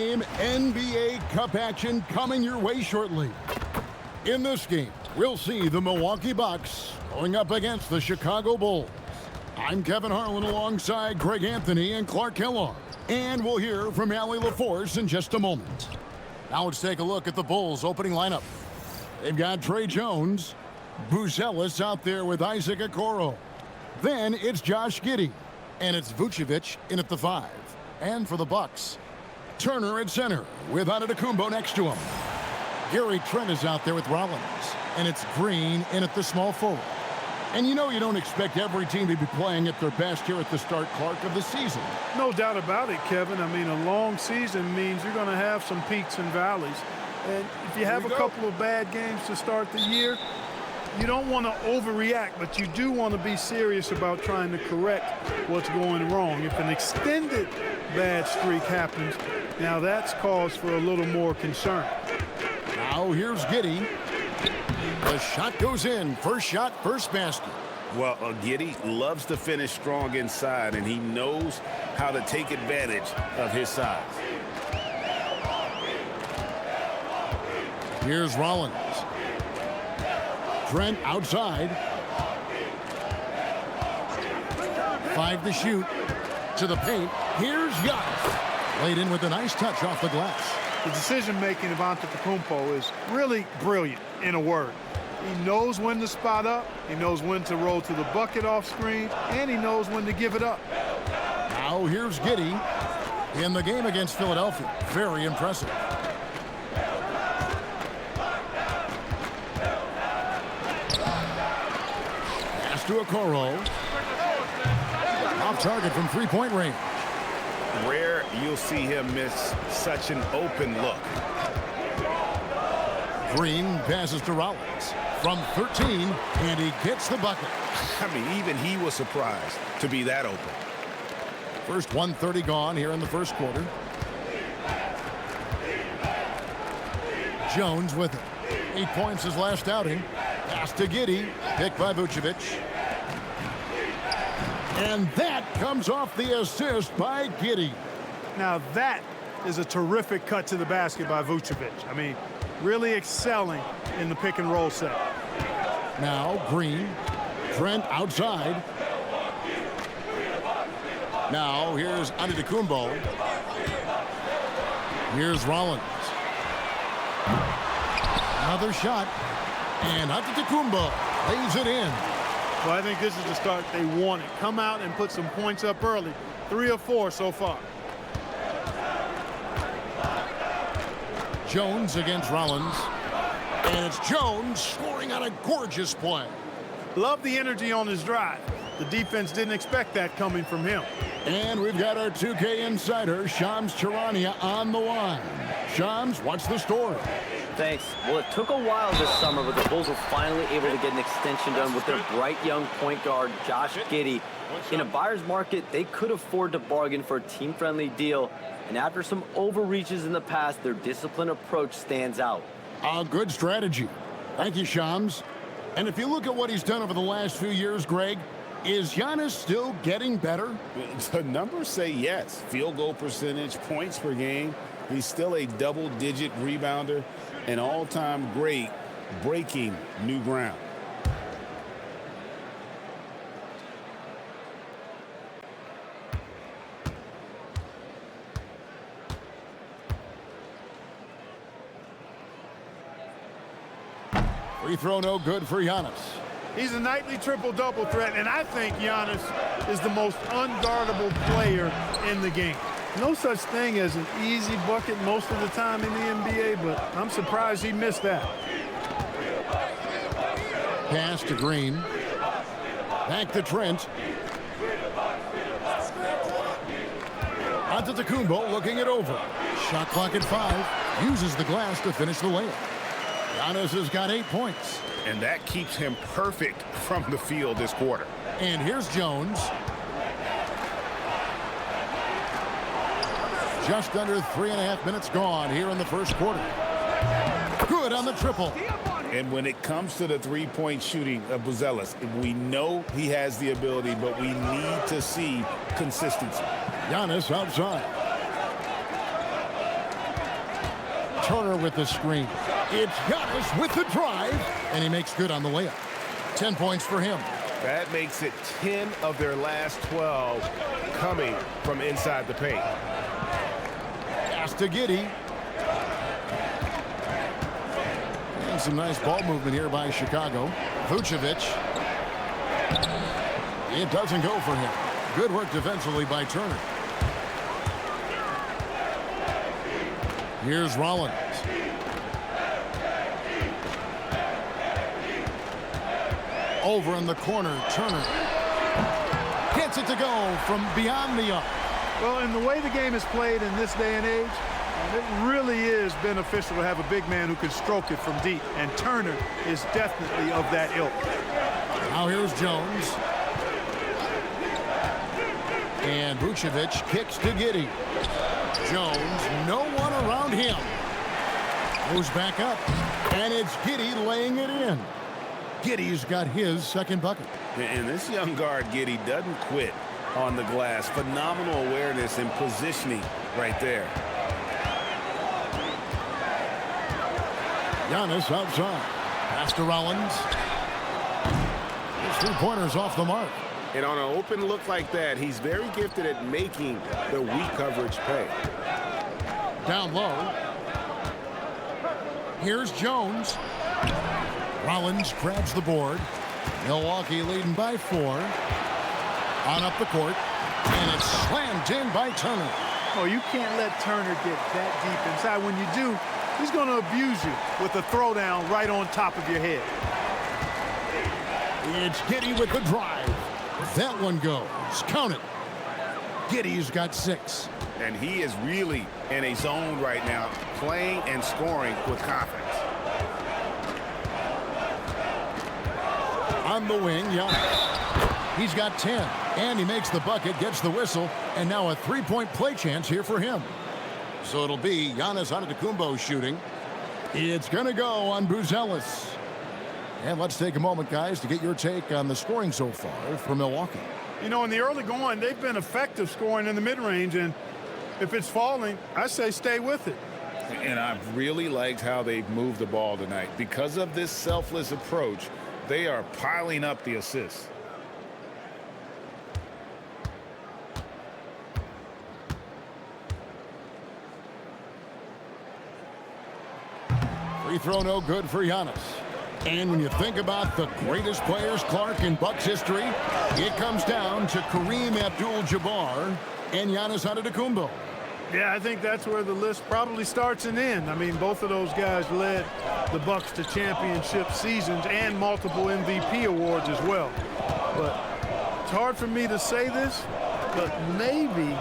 big-game NBA Cup action coming your way shortly. In this game, we'll see the Milwaukee Bucks going up against the Chicago Bulls. I'm Kevin Harlan alongside Greg Anthony and Clark Kellogg. And we'll hear from Allie LaForce in just a moment. Now let's take a look at the Bulls' opening lineup. They've got Trey Jones, Buzelis out there with Isaac Okoro. Then it's Josh Giddey, and it's Vucevic in at the 5. And for the Bucks, Turner at center with Antetokounmpo next to him. Gary Trent is out there with Rollins, and it's Green in at the small forward. And you know you don't expect every team to be playing at their best here at the start, Clark, of the season. No doubt about it, Kevin. I mean, a long season means you're going to have some peaks and valleys. And if you have a couple of bad games to start the year, you don't want to overreact, but you do want to be serious about trying to correct what's going wrong. If an extended bad streak happens, now that's cause for a little more concern. Now here's Giddey. The shot goes in. First shot, first basket. Well, Giddey loves to finish strong inside, and he knows how to take advantage of his size. Here's Rollins. Trent outside. 5 to shoot. To the paint. Here's Giannis. Laid in with a nice touch off the glass. The decision-making of Antetokounmpo is really brilliant, in a word. He knows when to spot up, he knows when to roll to the bucket off screen, and he knows when to give it up. Now here's Giddey in the game against Philadelphia. Very impressive. Pass to Okoro. Off target from three-point range. Rare you'll see him miss such an open look. Green passes to Rollins from 13, and he gets the bucket. I mean, even he was surprised to be that open. First 1:30 gone here in the first quarter. Jones with it. 8 points his last outing. Pass to Giddey, picked by Vucevic. And that comes off the assist by Giddey. Now that is a terrific cut to the basket by Vucevic. I mean, really excelling in the pick and roll set. Now Green, Trent outside. Now here's Antetokounmpo. Here's Rollins. Another shot, and Antetokounmpo lays it in. Well, I think this is the start they wanted. Come out and put some points up early. 3 or 4 so far. Jones against Rollins. And it's Jones scoring on a gorgeous play. Love the energy on his drive. The defense didn't expect that coming from him. And we've got our 2K insider, Shams Charania, on the line. Shams, what's the story? Thanks. Well, it took a while this summer, but the Bulls were finally able to get an extension done with their bright young point guard, Josh Giddey. In a buyer's market, they could afford to bargain for a team-friendly deal. And after some overreaches in the past, their disciplined approach stands out. A good strategy. Thank you, Shams. And if you look at what he's done over the last few years, Greg, is Giannis still getting better? The numbers say yes. Field goal percentage, points per game. He's still a double-digit rebounder, an all-time great, breaking new ground. Free throw no good for Giannis. He's a nightly triple-double threat, and I think Giannis is the most unguardable player in the game. No such thing as an easy bucket most of the time in the NBA, but I'm surprised he missed that. Pass to Green. Back to Trent. Antetokounmpo looking it over. Shot clock at 5. Uses the glass to finish the layup. Giannis has got 8 points. And that keeps him perfect from the field this quarter. And here's Jones. Just under 3.5 minutes gone here in the first quarter. Good on the triple. And when it comes to the three-point shooting of Buzelis, we know he has the ability, but we need to see consistency. Giannis outside. Turner with the screen. It's Giannis with the drive, and he makes good on the layup. 10 points for him. That makes it 10 of their last 12 coming from inside the paint. Pass to Giddey. And some nice ball movement here by Chicago. Vucevic. It doesn't go for him. Good work defensively by Turner. Here's Rollins. Over in the corner, Turner gets it to go from beyond the arc. Well, in the way the game is played in this day and age, it really is beneficial to have a big man who can stroke it from deep, and Turner is definitely of that ilk. Now here's Jones. And Vucevic kicks to Giddey. Jones, no one around him. Goes back up, and it's Giddey laying it in. Giddey's got his second bucket. And this young guard, Giddey, doesn't quit on the glass. Phenomenal awareness and positioning right there. Giannis outside. Pass to Rollins. His three-pointers off the mark. And on an open look like that, he's very gifted at making the weak coverage pay. Down low. Here's Jones. Rollins grabs the board. Milwaukee leading by 4. On up the court. And it's slammed in by Turner. Oh, you can't let Turner get that deep inside. When you do, he's going to abuse you with a throwdown right on top of your head. It's Giddey with the drive. That one goes. Count it. Giddey's got 6. And he is really in a zone right now, playing and scoring with confidence. On the wing, Giannis. He's got 10. And he makes the bucket, gets the whistle, and now a three-point play chance here for him. So it'll be Giannis Antetokounmpo shooting. It's going to go on Buzelis. And let's take a moment, guys, to get your take on the scoring so far for Milwaukee. You know, in the early going, they've been effective scoring in the mid-range, and if it's falling, I say stay with it. And I've really liked how they've moved the ball tonight. Because of this selfless approach, they are piling up the assists. Free throw no good for Giannis. And when you think about the greatest players, Clark, in Bucks history, it comes down to Kareem Abdul-Jabbar and Giannis Antetokounmpo. Yeah, I think that's where the list probably starts and ends. I mean, both of those guys led the Bucks to championship seasons and multiple MVP awards as well. But it's hard for me to say this, but maybe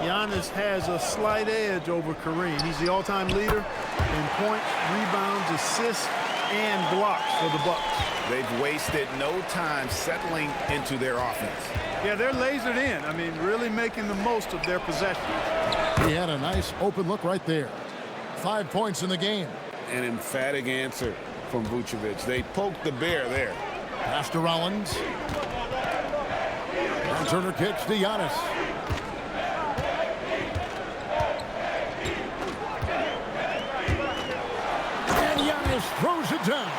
Giannis has a slight edge over Kareem. He's the all-time leader in points, rebounds, assists, and blocks for the Bucks. They've wasted no time settling into their offense. Yeah, they're lasered in. I mean, really making the most of their possessions. He had a nice open look right there. 5 points in the game. An emphatic answer from Vucevic. They poked the bear there. Pass to Rollins. And Turner kicks to Giannis. And Giannis throws it down.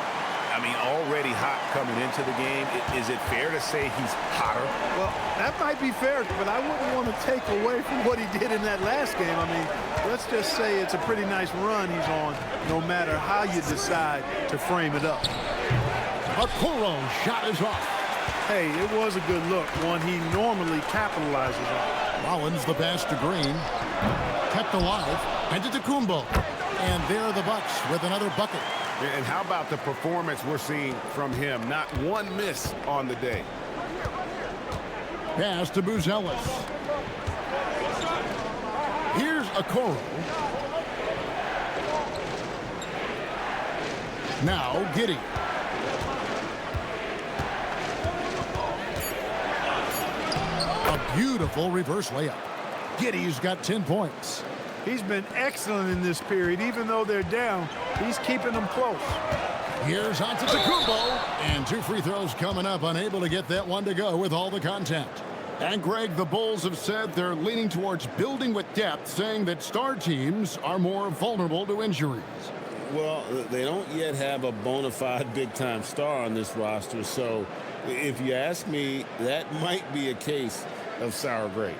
I mean, already hot coming into the game. Is it fair to say he's hotter? Well, that might be fair, but I wouldn't want to take away from what he did in that last game. I mean, let's just say it's a pretty nice run he's on, no matter how you decide to frame it up. Okoro shot is off. Hey, it was a good look, one he normally capitalizes on. Rollins the pass to Green. Kept alive. And to Antetokounmpo. And there are the Bucks with another bucket. And how about the performance we're seeing from him? Not one miss on the day. Pass to Buzelis. Here's Okoro. Now Giddey. A beautiful reverse layup. Giddey's got 10 points. He's been excellent in this period. Even though they're down, he's keeping them close. Here's Antetokounmpo. And 2 free throws coming up. Unable to get that one to go with all the contact. And Greg, the Bulls have said they're leaning towards building with depth, saying that star teams are more vulnerable to injuries. Well, they don't yet have a bona fide big-time star on this roster, so if you ask me, that might be a case of sour grapes.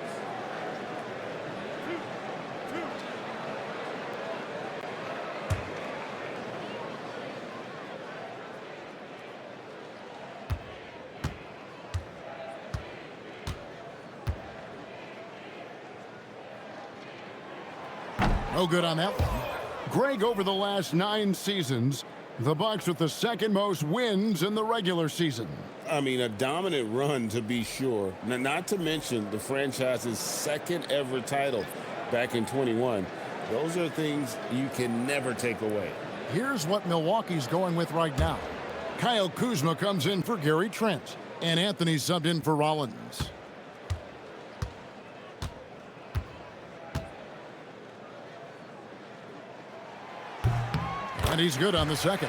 No good on that one. Greg, over the last 9 seasons, the Bucks with the second most wins in the regular season. I mean, a dominant run to be sure. Not to mention the franchise's second ever title back in 21. Those are things you can never take away. Here's what Milwaukee's going with right now. Kyle Kuzma comes in for Gary Trent, and Anthony subbed in for Rollins. And he's good on the second.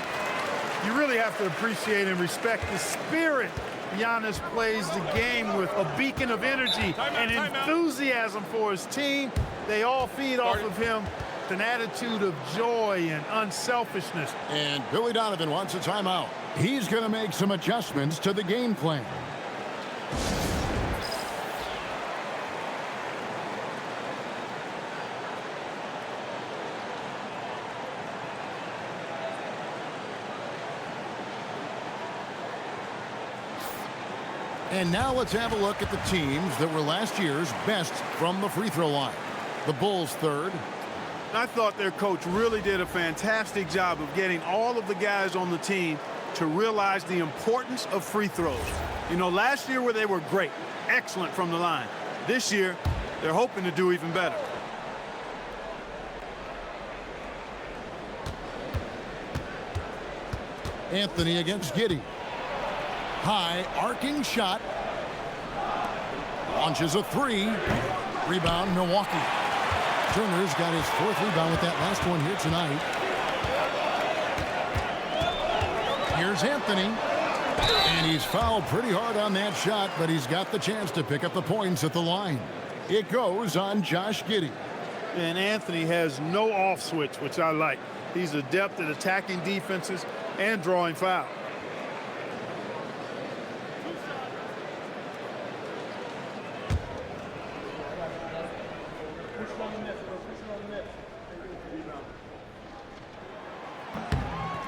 You really have to appreciate and respect the spirit Giannis plays the game with, a beacon of energy and enthusiasm for his team. They all feed off of him with an attitude of joy and unselfishness. And Billy Donovan wants a timeout. He's going to make some adjustments to the game plan. And now let's have a look at the teams that were last year's best from the free throw line. The Bulls third. I thought their coach really did a fantastic job of getting all of the guys on the team to realize the importance of free throws. You know, last year where they were great, excellent from the line. This year, they're hoping to do even better. Anthony against Giddey. High arcing shot. Launches a three. Rebound, Milwaukee. Turner's got his 4th rebound with that last one here tonight. Here's Anthony. And he's fouled pretty hard on that shot, but he's got the chance to pick up the points at the line. It goes on Josh Giddey. And Anthony has no off switch, which I like. He's adept at attacking defenses and drawing fouls.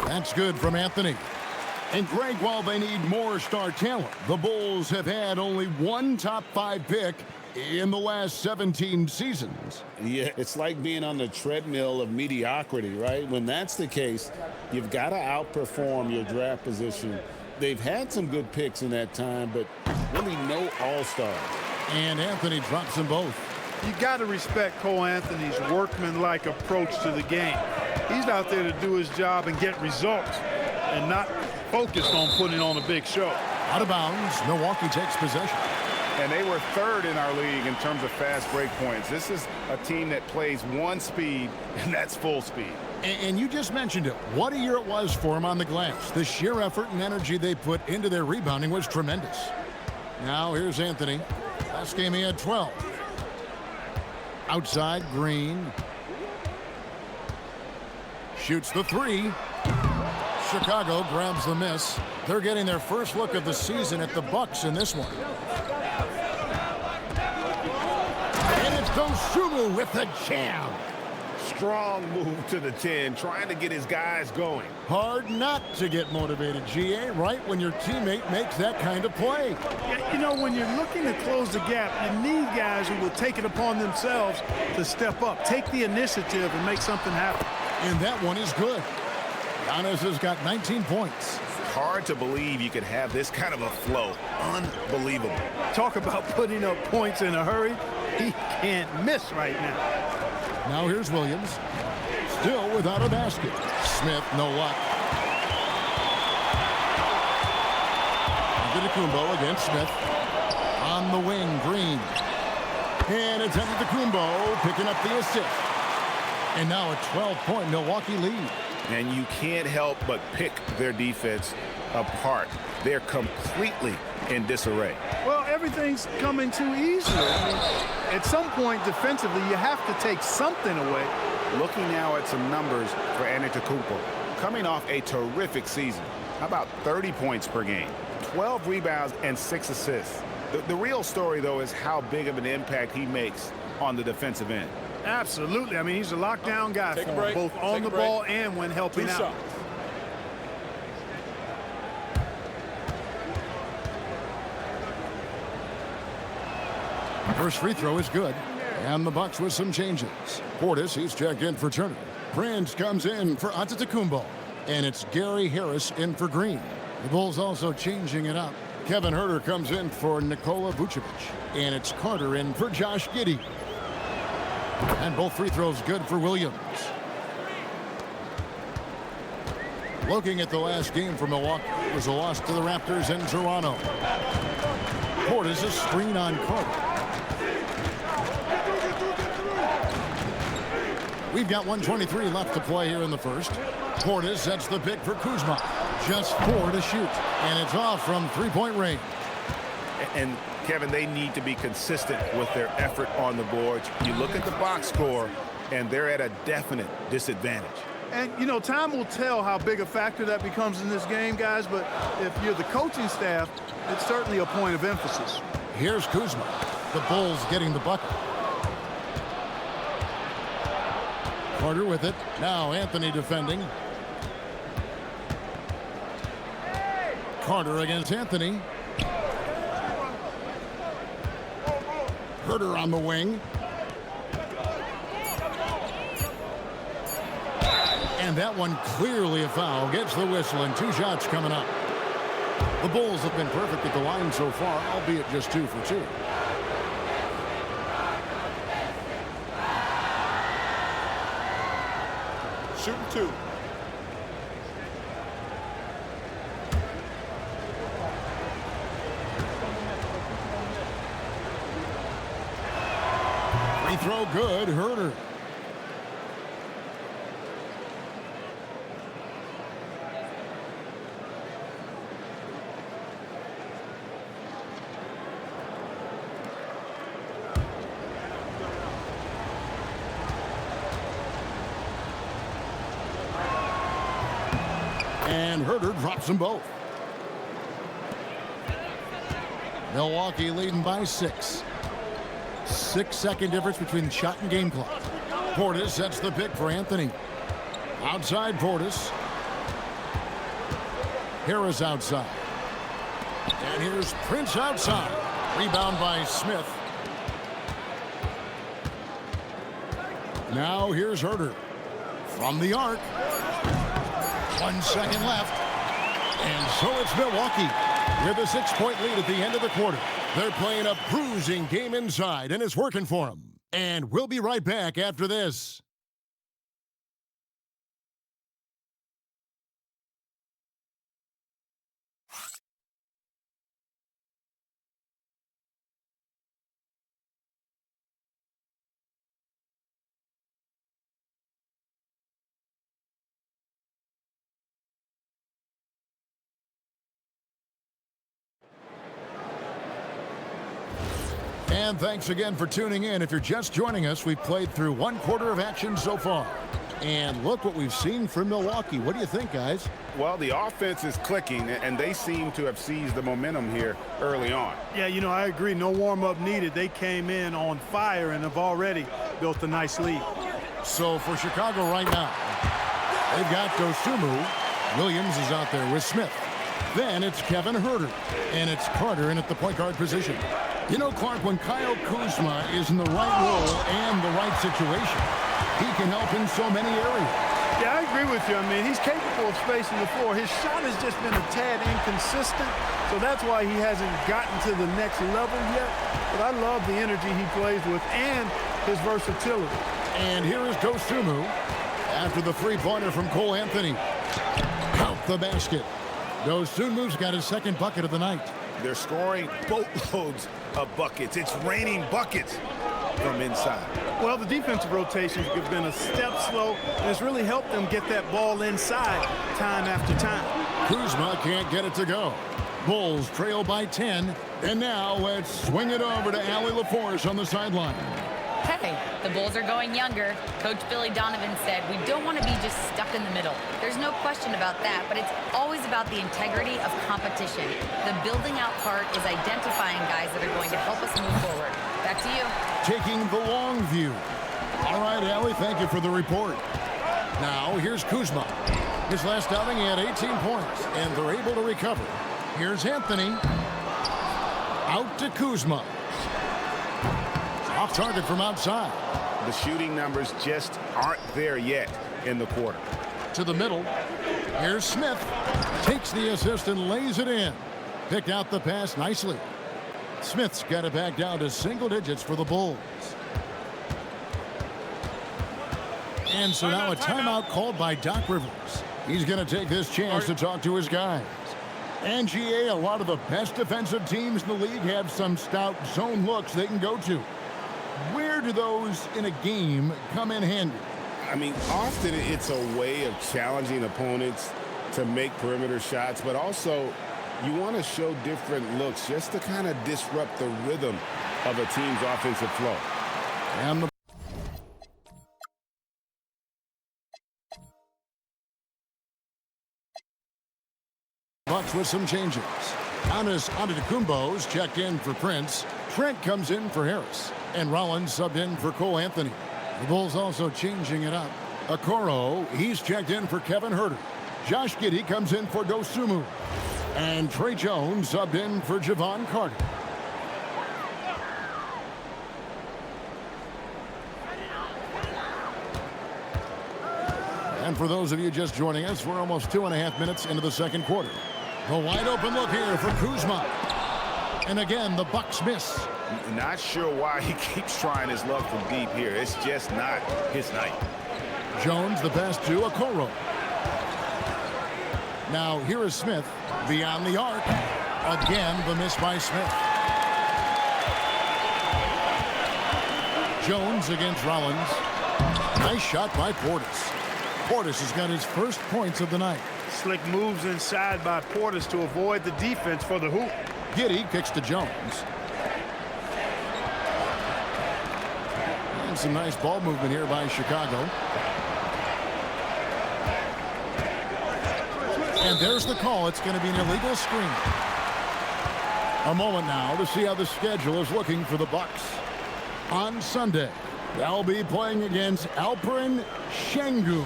That's good from Anthony. And Greg, while they need more star talent, the Bulls have had only one top 5 pick in the last 17 seasons. Yeah, it's like being on the treadmill of mediocrity, right? When that's the case, you've got to outperform your draft position. They've had some good picks in that time, but really no all-stars. And Anthony drops them both. You got to respect Cole Anthony's workmanlike approach to the game. He's out there to do his job and get results and not focused on putting on a big show. Out of bounds, Milwaukee takes possession. And they were 3rd in our league in terms of fast break points. This is a team that plays one speed, and that's full speed. And you just mentioned it. What a year it was for him on the glass. The sheer effort and energy they put into their rebounding was tremendous. Now here's Anthony. Last game he had 12. Outside, Green. Shoots the 3. Chicago grabs the miss. They're getting their first look of the season at the Bucks in this one. And it's Dosunmu with the jam. Strong move to the 10, trying to get his guys going. Hard not to get motivated, GA, right when your teammate makes that kind of play. Yeah, you know, when you're looking to close the gap, you need guys who will take it upon themselves to step up, take the initiative, and make something happen. And that one is good. Giannis has got 19 points. Hard to believe you could have this kind of a flow. Unbelievable. Talk about putting up points in a hurry. He can't miss right now. Now here's Williams. Still without a basket. Smith, no luck. Antetokounmpo against Smith. On the wing, Green. And it's Antetokounmpo picking up the assist. And now a 12-point Milwaukee lead. And you can't help but pick their defense apart. They're completely in disarray. Well, everything's coming too easily. I mean, at some point defensively, you have to take something away. Looking now at some numbers for Antetokounmpo. Coming off a terrific season. How about 30 points per game, 12 rebounds, and 6 assists. The real story, though, is how big of an impact he makes on the defensive end. Absolutely. I mean, he's a lockdown guy for him, both on the ball and when helping out. First free throw is good. And the Bucks with some changes. Portis, he's checked in for Turner. Prince comes in for Antetokounmpo. And it's Gary Harris in for Green. The Bulls also changing it up. Kevin Huerter comes in for Nikola Vucevic. And it's Carter in for Josh Giddey. And both free throws good for Williams. Looking at the last game for Milwaukee, it was a loss to the Raptors in Toronto. Portis a screen on Carter. We've got 1:23 left to play here in the first. Portis sets the pick for Kuzma. Just 4 to shoot. And it's off from three-point range. And, Kevin, they need to be consistent with their effort on the boards. You look at the box score, and they're at a definite disadvantage. And, you know, time will tell how big a factor that becomes in this game, guys. But if you're the coaching staff, it's certainly a point of emphasis. Here's Kuzma. The Bulls getting the bucket. Carter with it. Now Anthony defending. Carter against Anthony. Huerter on the wing. And that one clearly a foul. Gets the whistle and 2 shots coming up. The Bulls have been perfect at the line so far, albeit just 2 for 2. Shooting 2. Free throw good, Huerter. And Huerter drops them both. Milwaukee leading by 6. 6-second difference between shot and game clock. Portis sets the pick for Anthony. Outside Portis. Harris outside. And here's Prince outside. Rebound by Smith. Now here's Huerter. From the arc. 1 second left. And so it's Milwaukee with a 6-point lead at the end of the quarter. They're playing a bruising game inside, and it's working for them. And we'll be right back after this. And thanks again for tuning in. If you're just joining us, we've played through 1 quarter of action so far. And look what we've seen from Milwaukee. What do you think, guys? Well, the offense is clicking, and they seem to have seized the momentum here early on. Yeah, you know, I agree. No warm-up needed. They came in on fire and have already built a nice lead. So for Chicago right now, they've got Dosunmu. Williams is out there with Smith. Then it's Kevin Huerter. And it's Carter in at the point guard position. You know, Clark, when Kyle Kuzma is in the right role and the right situation, he can help in so many areas. Yeah, I agree with you. I mean, he's capable of spacing the floor. His shot has just been a tad inconsistent, so that's why he hasn't gotten to the next level yet. But I love the energy he plays with and his versatility. And here is Dosunmu after the three-pointer from Cole Anthony. Count the basket. Dosunmu's got his 2nd bucket of the night. They're scoring boatloads of buckets. It's raining buckets from inside. Well, the defensive rotations have been a step slow, and it's really helped them get that ball inside time after time. Kuzma can't get it to go. Bulls trail by 10. And now let's swing it over to Allie LaForce on the sideline. Hey, the Bulls are going younger. Coach Billy Donovan said we don't want to be just stuck in the middle. There's no question about that, but it's always about the integrity of competition. The building out part is identifying guys that are going to help us move forward. Back to you. Taking the long view. All right, Allie, thank you for the report. Now, here's Kuzma. His last outing, he had 18 points, and they're able to recover. Here's Anthony. Out to Kuzma. Off target from outside. The shooting numbers just aren't there yet in the quarter. To the middle. Here's Smith. Takes the assist and lays it in. Picked out the pass nicely. Smith's got it back down to single digits for the Bulls. And so now a timeout called by Doc Rivers. He's going to take this chance to talk to his guys. And GA, a lot of the best defensive teams in the league have some stout zone looks they can go to. Where do those in a game come in handy? I mean, often it's a way of challenging opponents to make perimeter shots, but also you want to show different looks just to kind of disrupt the rhythm of a team's offensive flow. And the Bucks with some changes. Giannis Antetokounmpo's checked in for Prince. Trent comes in for Harris. And Rollins subbed in for Cole Anthony. The Bulls also changing it up. Okoro, he's checked in for Kevin Huerter. Josh Giddey comes in for Dosunmu. And Trey Jones subbed in for Javon Carter. And for those of you just joining us, we're almost 2.5 minutes into the second quarter. The wide open look here for Kuzma. And again, the Bucks miss. Not sure why he keeps trying his luck from deep here. It's just not his night. Jones, the pass to Okoro. Now here is Smith beyond the arc. Again, the miss by Smith. Jones against Rollins. Nice shot by Portis. Portis has got his first points of the night. Slick moves inside by Portis to avoid the defense for the hoop. Giddey kicks to Jones. And some nice ball movement here by Chicago. And there's the call. It's going to be an illegal screen. A moment now to see how the schedule is looking for the Bucks. On Sunday, they'll be playing against Alperen Şengün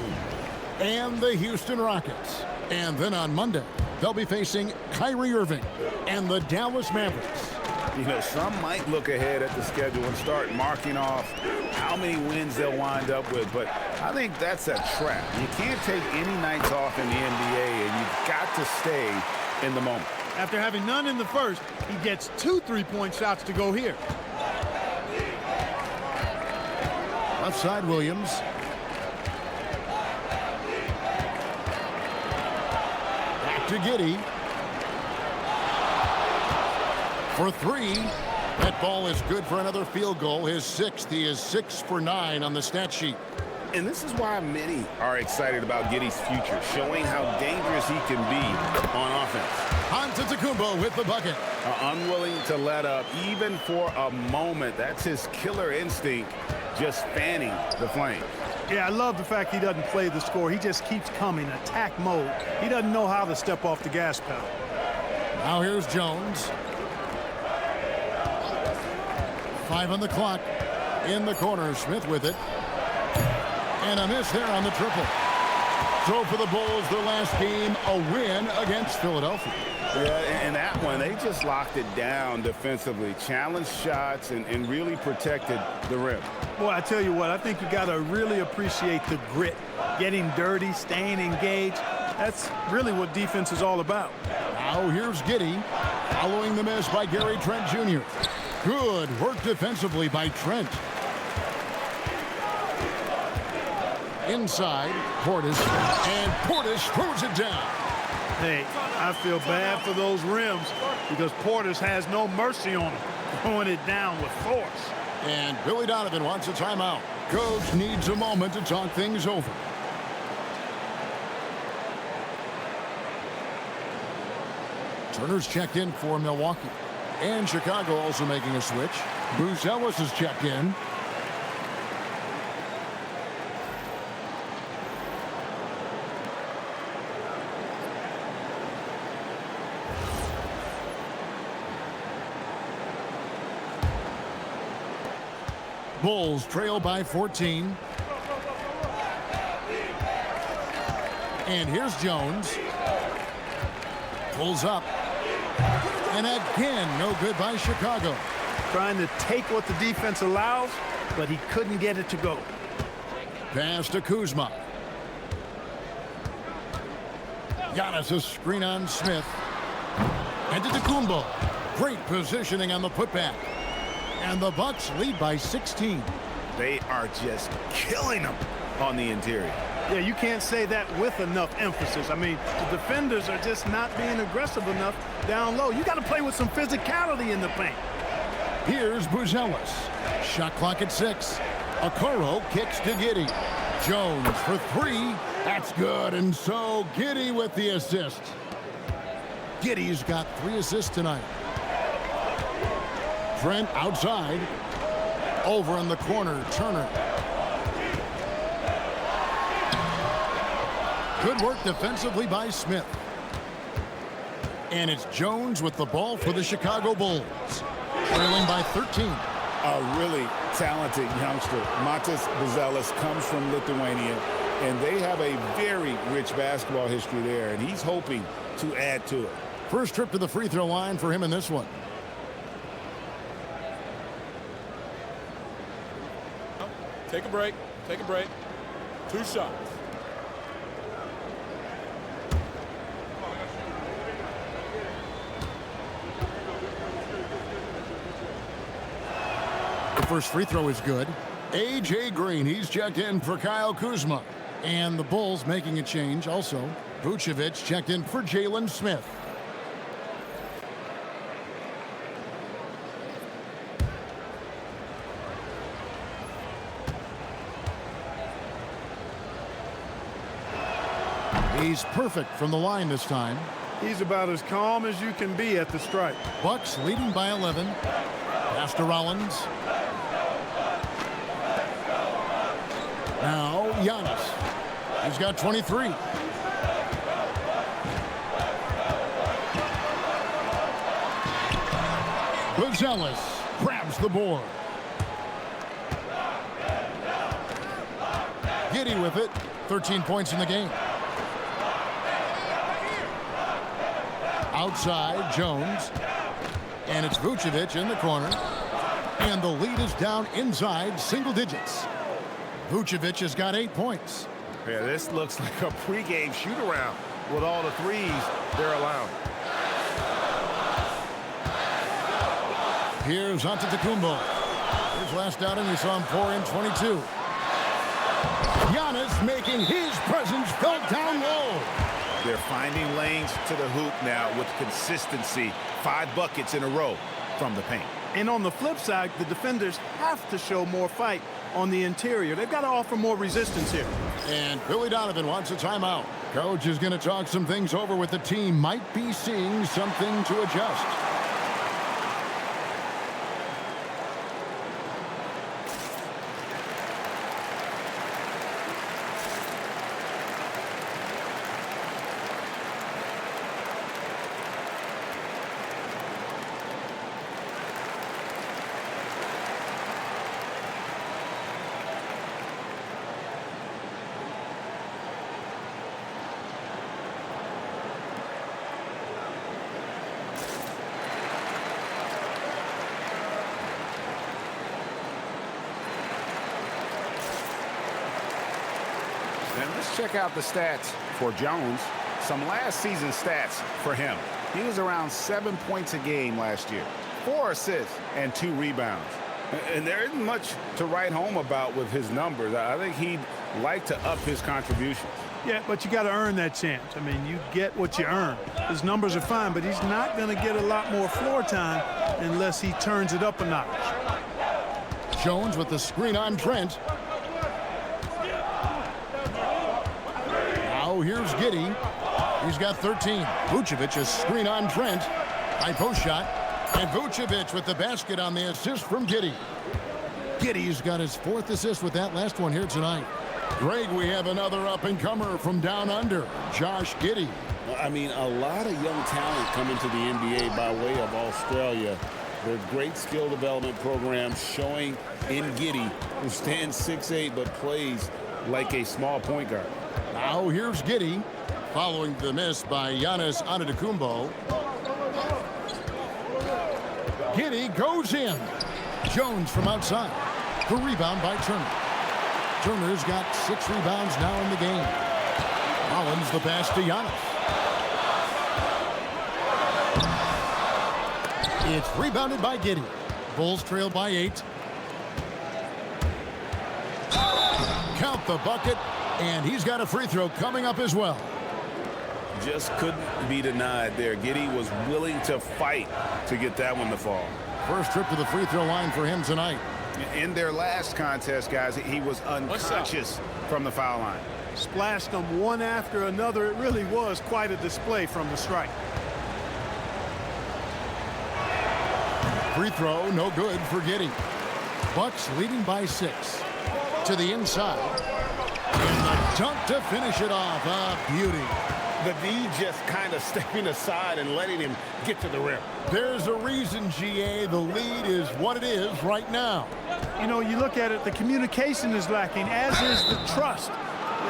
and the Houston Rockets. And then on Monday, they'll be facing Kyrie Irving and the Dallas Mavericks. You know, some might look ahead at the schedule and start marking off how many wins they'll wind up with, but I think that's a trap. You can't take any nights off in the NBA, and you've got to stay in the moment. After having none in the first, he gets 2 3-point shots to go here. Left side, Williams. Back to Giddey. For 3. That ball is good for another field goal. His 6th. He is 6 for 9 on the stat sheet. And this is why many are excited about Giddey's future, showing how dangerous he can be on offense. Antetokounmpo with the bucket. Unwilling to let up, even for a moment. That's his killer instinct, just fanning the flame. Yeah, I love the fact he doesn't play the score. He just keeps coming, attack mode. He doesn't know how to step off the gas pedal. Now here's Jones. 5 on the clock. In the corner, Smith with it. And a miss there on the triple. So for the Bulls, their last game, a win against Philadelphia. Yeah, and that one, they just locked it down defensively, challenged shots, and really protected the rim. Boy, I tell you what, I think you got to really appreciate the grit, getting dirty, staying engaged. That's really what defense is all about. Now here's Giddey, following the miss by Gary Trent Jr. Good work defensively by Trent. Inside, Portis, and Portis throws it down. Hey, I feel bad for those rims because Portis has no mercy on them, throwing it down with force. And Billy Donovan wants a timeout. Coach needs a moment to talk things over. Turner's checked in for Milwaukee. And Chicago also making a switch. Buzelis is checked in. Bulls trail by 14. And here's Jones. Pulls up. And again, no good by Chicago. Trying to take what the defense allows, but he couldn't get it to go. Pass to Kuzma. Giannis' screen on Smith. And to Kumbo. Great positioning on the putback. And the Bucks lead by 16. They are just killing them on the interior. Yeah, you can't say that with enough emphasis. I mean, the defenders are just not being aggressive enough down low. You got to play with some physicality in the paint. Here's Buzelis. Shot clock at 6. Okoro kicks to Giddey. Jones for 3. That's good. And so Giddey with the assist. Giddey's got 3 assists tonight. Trent outside. Over in the corner, Turner. Good work defensively by Smith. And it's Jones with the ball for the Chicago Bulls. Trailing by 13. A really talented youngster. Matas Buzelis comes from Lithuania, and they have a very rich basketball history there, and he's hoping to add to it. First trip to the free throw line for him in this one. Take a break. Take a break. 2 shots. The first free throw is good. A.J. Green, he's checked in for Kyle Kuzma. And the Bulls making a change also. Vucevic checked in for Jalen Smith. He's perfect from the line this time. He's about as calm as you can be at the stripe. Bucks leading by 11. Pass to Rollins. Now Giannis. He's got 23. Buzelis grabs the board. Giddey with it. 13 points in the game. Outside, Jones. And it's Vucevic in the corner. And the lead is down inside single digits. Vucevic has got 8 points. Yeah, this looks like a pregame shoot-around with all the threes they're allowing. Here's Antetokounmpo. His last outing, we saw him pour in 22. Giannis making his presence felt down low. They're finding lanes to the hoop now with consistency. 5 buckets in a row from the paint. And on the flip side, the defenders have to show more fight on the interior. They've got to offer more resistance here. And Billy Donovan wants a timeout. Coach is going to talk some things over with the team. Might be seeing something to adjust. And let's check out the stats for Jones. Some last season stats for him. He was around 7 points a game last year, 4 assists and 2 rebounds. And there isn't much to write home about with his numbers. I think he'd like to up his contributions. Yeah, but you got to earn that chance. I mean, you get what you earn. His numbers are fine, but he's not going to get a lot more floor time unless he turns it up a notch. Jones with the screen on Trent. Now Now here's Giddey. He's got 13. Vucevic, a screen on Trent. High post shot. And Vucevic with the basket on the assist from Giddey. Giddey's got his 4th assist with that last one here tonight. Greg, we have another up-and-comer from down under, Josh Giddey. I mean, a lot of young talent coming to the NBA by way of Australia. Their great skill development programs showing in Giddey, who stands 6'8", but plays like a small point guard. Now here's Giddey, following the miss by Giannis Antetokounmpo. Giddey goes in. Jones from outside. The rebound by Turner. Turner's got 6 rebounds now in the game. Collins the pass to Giannis. It's rebounded by Giddey. Bulls trail by 8. Count the bucket, and he's got a free throw coming up as well. Just couldn't be denied there. Giddey was willing to fight to get that one to fall. First trip to the free throw line for him tonight. In their last contest, guys, he was unconscious from the foul line. Splashed them one after another. It really was quite a display from the strike. Free throw, no good for Giddey. Bucks leading by 6. To the inside. And the dunk to finish it off. A beauty. The D just kind of stepping aside and letting him get to the rim. There's a reason, GA, the lead is what it is right now. You know, you look at it, the communication is lacking, as is the trust.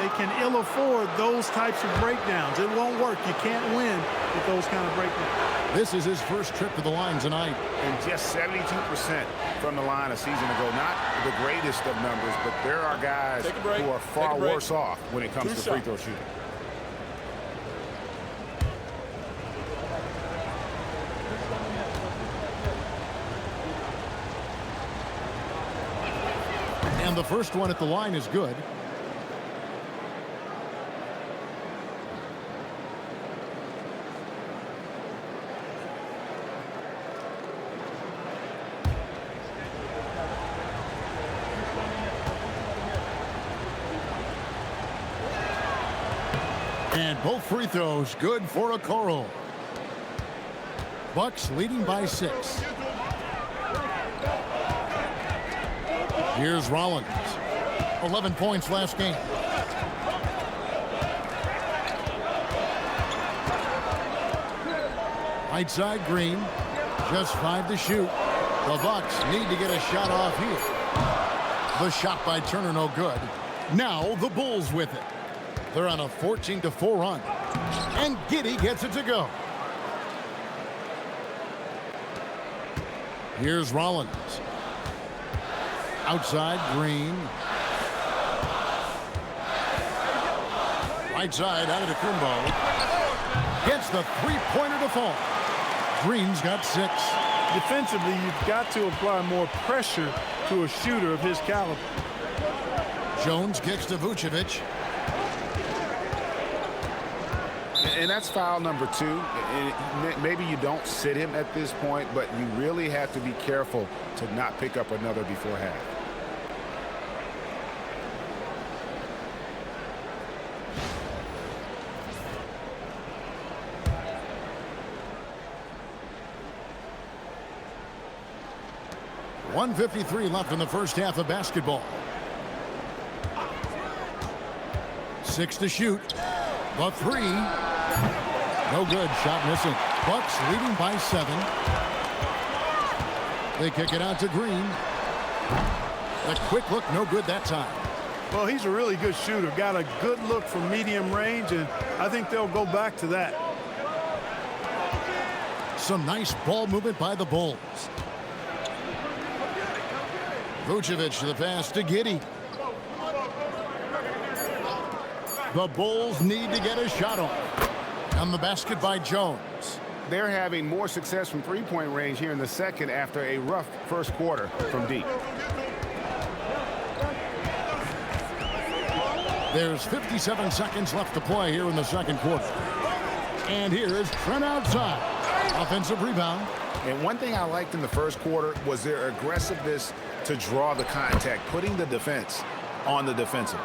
They can ill afford those types of breakdowns. It won't work. You can't win with those kind of breakdowns. This is his first trip to the line tonight. And just 72% from the line a season ago. Not the greatest of numbers, but there are guys who are far worse off when it comes to free throw shooting. And the first one at the line is good. And both free throws good for Okoro. Bucks leading by 6. Here's Rollins. 11 points last game. Right side, Green. Just 5 to shoot. The Bucks need to get a shot off here. The shot by Turner, no good. Now the Bulls with it. They're on a 14-4 run. And Giddey gets it to go. Here's Rollins. Outside, Green. Right side, Antetokounmpo. Gets the three-pointer to fall. Green's got 6. Defensively, you've got to apply more pressure to a shooter of his caliber. Jones kicks to Vucevic. And that's foul number 2. And maybe you don't sit him at this point, but you really have to be careful to not pick up another before half. .153 left in the first half of basketball. 6 to shoot. The 3. No good. Shot missing. Bucks leading by 7. They kick it out to Green. A quick look. No good that time. Well, he's a really good shooter. Got a good look from medium range, and I think they'll go back to that. Some nice ball movement by the Bulls. Vucevic to the pass to Giddey. The Bulls need to get a shot off. On the basket by Jones. They're having more success from three-point range here in the second after a rough first quarter from deep. There's 57 seconds left to play here in the second quarter. And here is Trent outside. Offensive rebound. And one thing I liked in the first quarter was their aggressiveness to draw the contact, putting the defense on the defensive.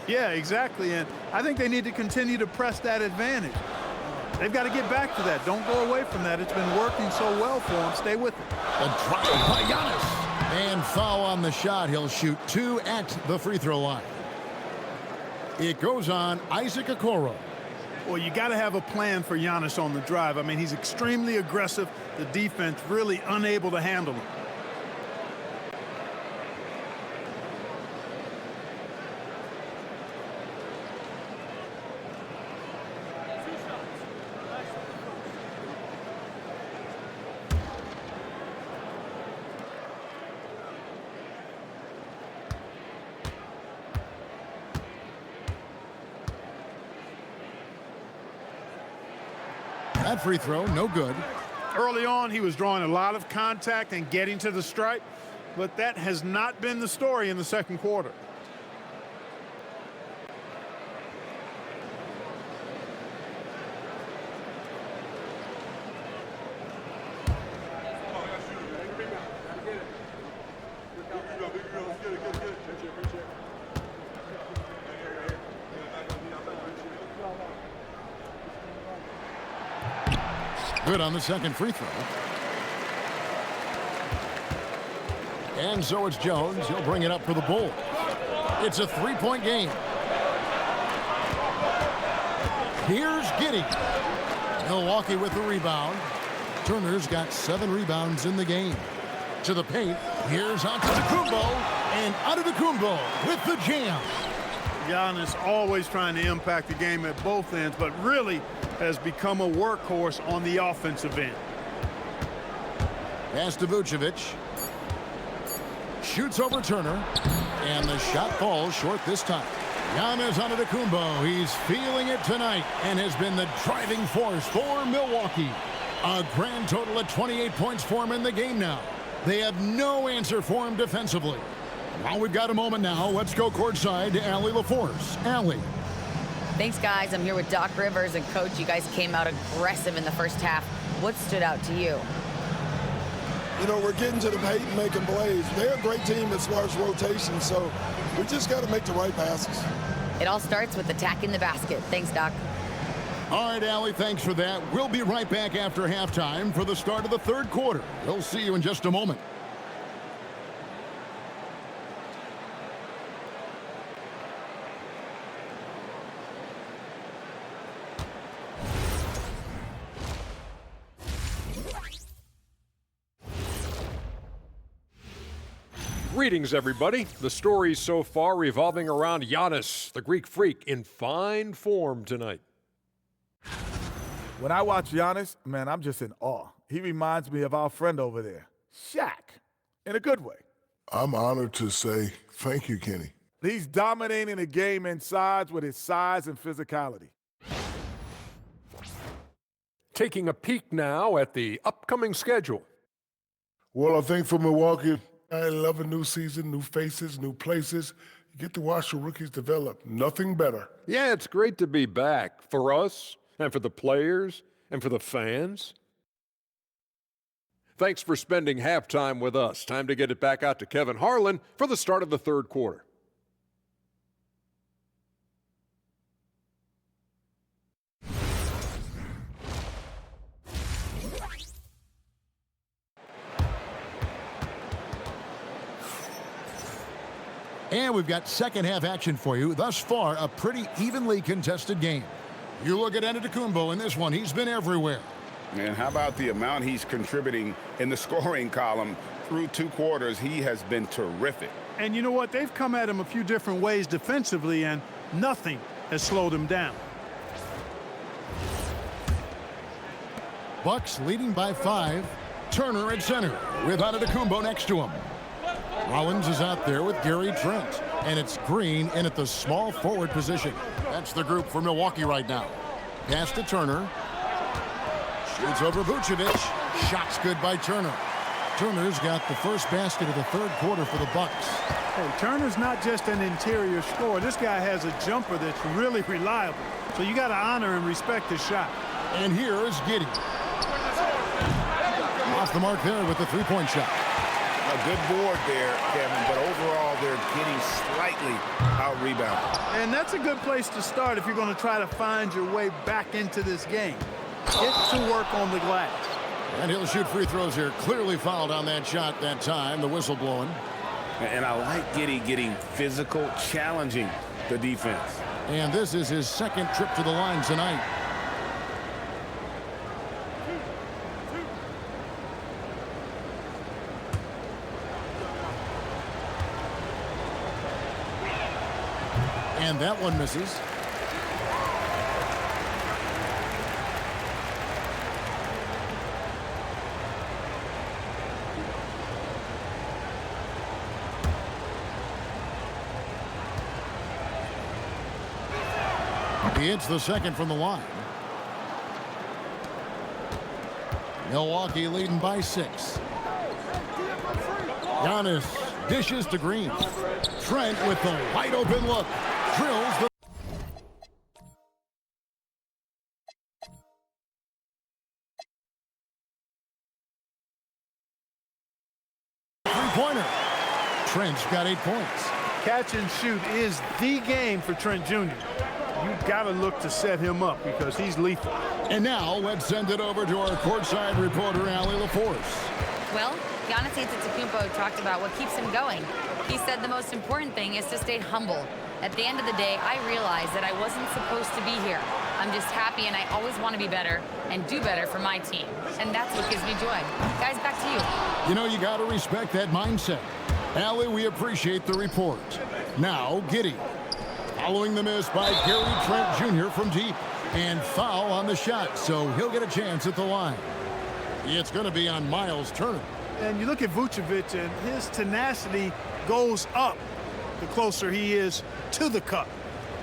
Yeah, exactly. And I think they need to continue to press that advantage. They've got to get back to that. Don't go away from that. It's been working so well for them. Stay with it. A drive by Giannis. And foul on the shot. He'll shoot 2 at the free throw line. It goes on Isaac Okoro. Well, you got to have a plan for Giannis on the drive. I mean, he's extremely aggressive. The defense really unable to handle him. That free throw, no good. Early on, he was drawing a lot of contact and getting to the stripe, but that has not been the story in the second quarter. Good on the second free throw. And so it's Jones. He'll bring it up for the Bulls. It's a three-point game. Here's Giddey. Milwaukee with the rebound. Turner's got 7 rebounds in the game. To the paint. Here's Antetokounmpo. And Antetokounmpo with the jam. Giannis always trying to impact the game at both ends, but really has become a workhorse on the offensive end. Pass to Vucevic. Shoots over Turner. And the shot falls short this time. Giannis Antetokounmpo, he's feeling it tonight and has been the driving force for Milwaukee. A grand total of 28 points for him in the game now. They have no answer for him defensively. While we've got a moment now, let's go courtside to Allie LaForce. Allie. Thanks, guys. I'm here with Doc Rivers. And, Coach, you guys came out aggressive in the first half. What stood out to you? You know, we're getting to the paint and making plays. They're a great team as far as rotation, so we just got to make the right passes. It all starts with attacking the basket. Thanks, Doc. All right, Allie, thanks for that. We'll be right back after halftime for the start of the third quarter. We'll see you in just a moment. Greetings, everybody. The stories so far revolving around Giannis, the Greek freak, in fine form tonight. When I watch Giannis, man, I'm just in awe. He reminds me of our friend over there, Shaq, in a good way. I'm honored to say thank you, Kenny. He's dominating the game inside with his size and physicality. Taking a peek now at the upcoming schedule. Well, I think for Milwaukee, I love a new season, new faces, new places. You get to watch the rookies develop. Nothing better. Yeah, it's great to be back for us and for the players and for the fans. Thanks for spending halftime with us. Time to get it back out to Kevin Harlan for the start of the third quarter. And we've got second half action for you. Thus far, a pretty evenly contested game. You look at Antetokounmpo in this one. He's been everywhere. And how about the amount he's contributing in the scoring column through 2 quarters? He has been terrific. And you know what? They've come at him a few different ways defensively, and nothing has slowed him down. Bucks leading by 5. Turner at center with Antetokounmpo next to him. Rollins is out there with Gary Trent. And it's Green in at the small forward position. That's the group for Milwaukee right now. Pass to Turner. Shoots over Vucevic. Shots good by Turner. Turner's got the first basket of the third quarter for the Bucks. Hey, Turner's not just an interior scorer. This guy has a jumper that's really reliable. So you got to honor and respect his shot. And here is Giddey. Off the mark there with the three-point shot. A good board there, Kevin, but overall they're getting slightly out-rebounded. And that's a good place to start if you're going to try to find your way back into this game. Get to work on the glass. And he'll shoot free throws here. Clearly fouled on that shot that time. The whistle blowing. And I like Giddey getting physical, challenging the defense. And this is his second trip to the line tonight. And that one misses. He hits the second from the line. Milwaukee leading by 6. Giannis dishes to Green. Trent with the wide open look. Drills the three-pointer. Trent's got 8 points. Catch and shoot is the game for Trent Jr. You've got to look to set him up because he's lethal. And now let's send it over to our courtside reporter, Allie LaForce. Well, Giannis Antetokounmpo talked about what keeps him going. He said the most important thing is to stay humble. At the end of the day, I realized that I wasn't supposed to be here. I'm just happy, and I always want to be better and do better for my team. And that's what gives me joy. Guys, back to you. You know, you got to respect that mindset. Allie, we appreciate the report. Now, Giddey. Following the miss by Gary Trent Jr. from deep. And foul on the shot, so he'll get a chance at the line. It's going to be on Miles Turner. And you look at Vucevic, and his tenacity goes up the closer he is to the cup.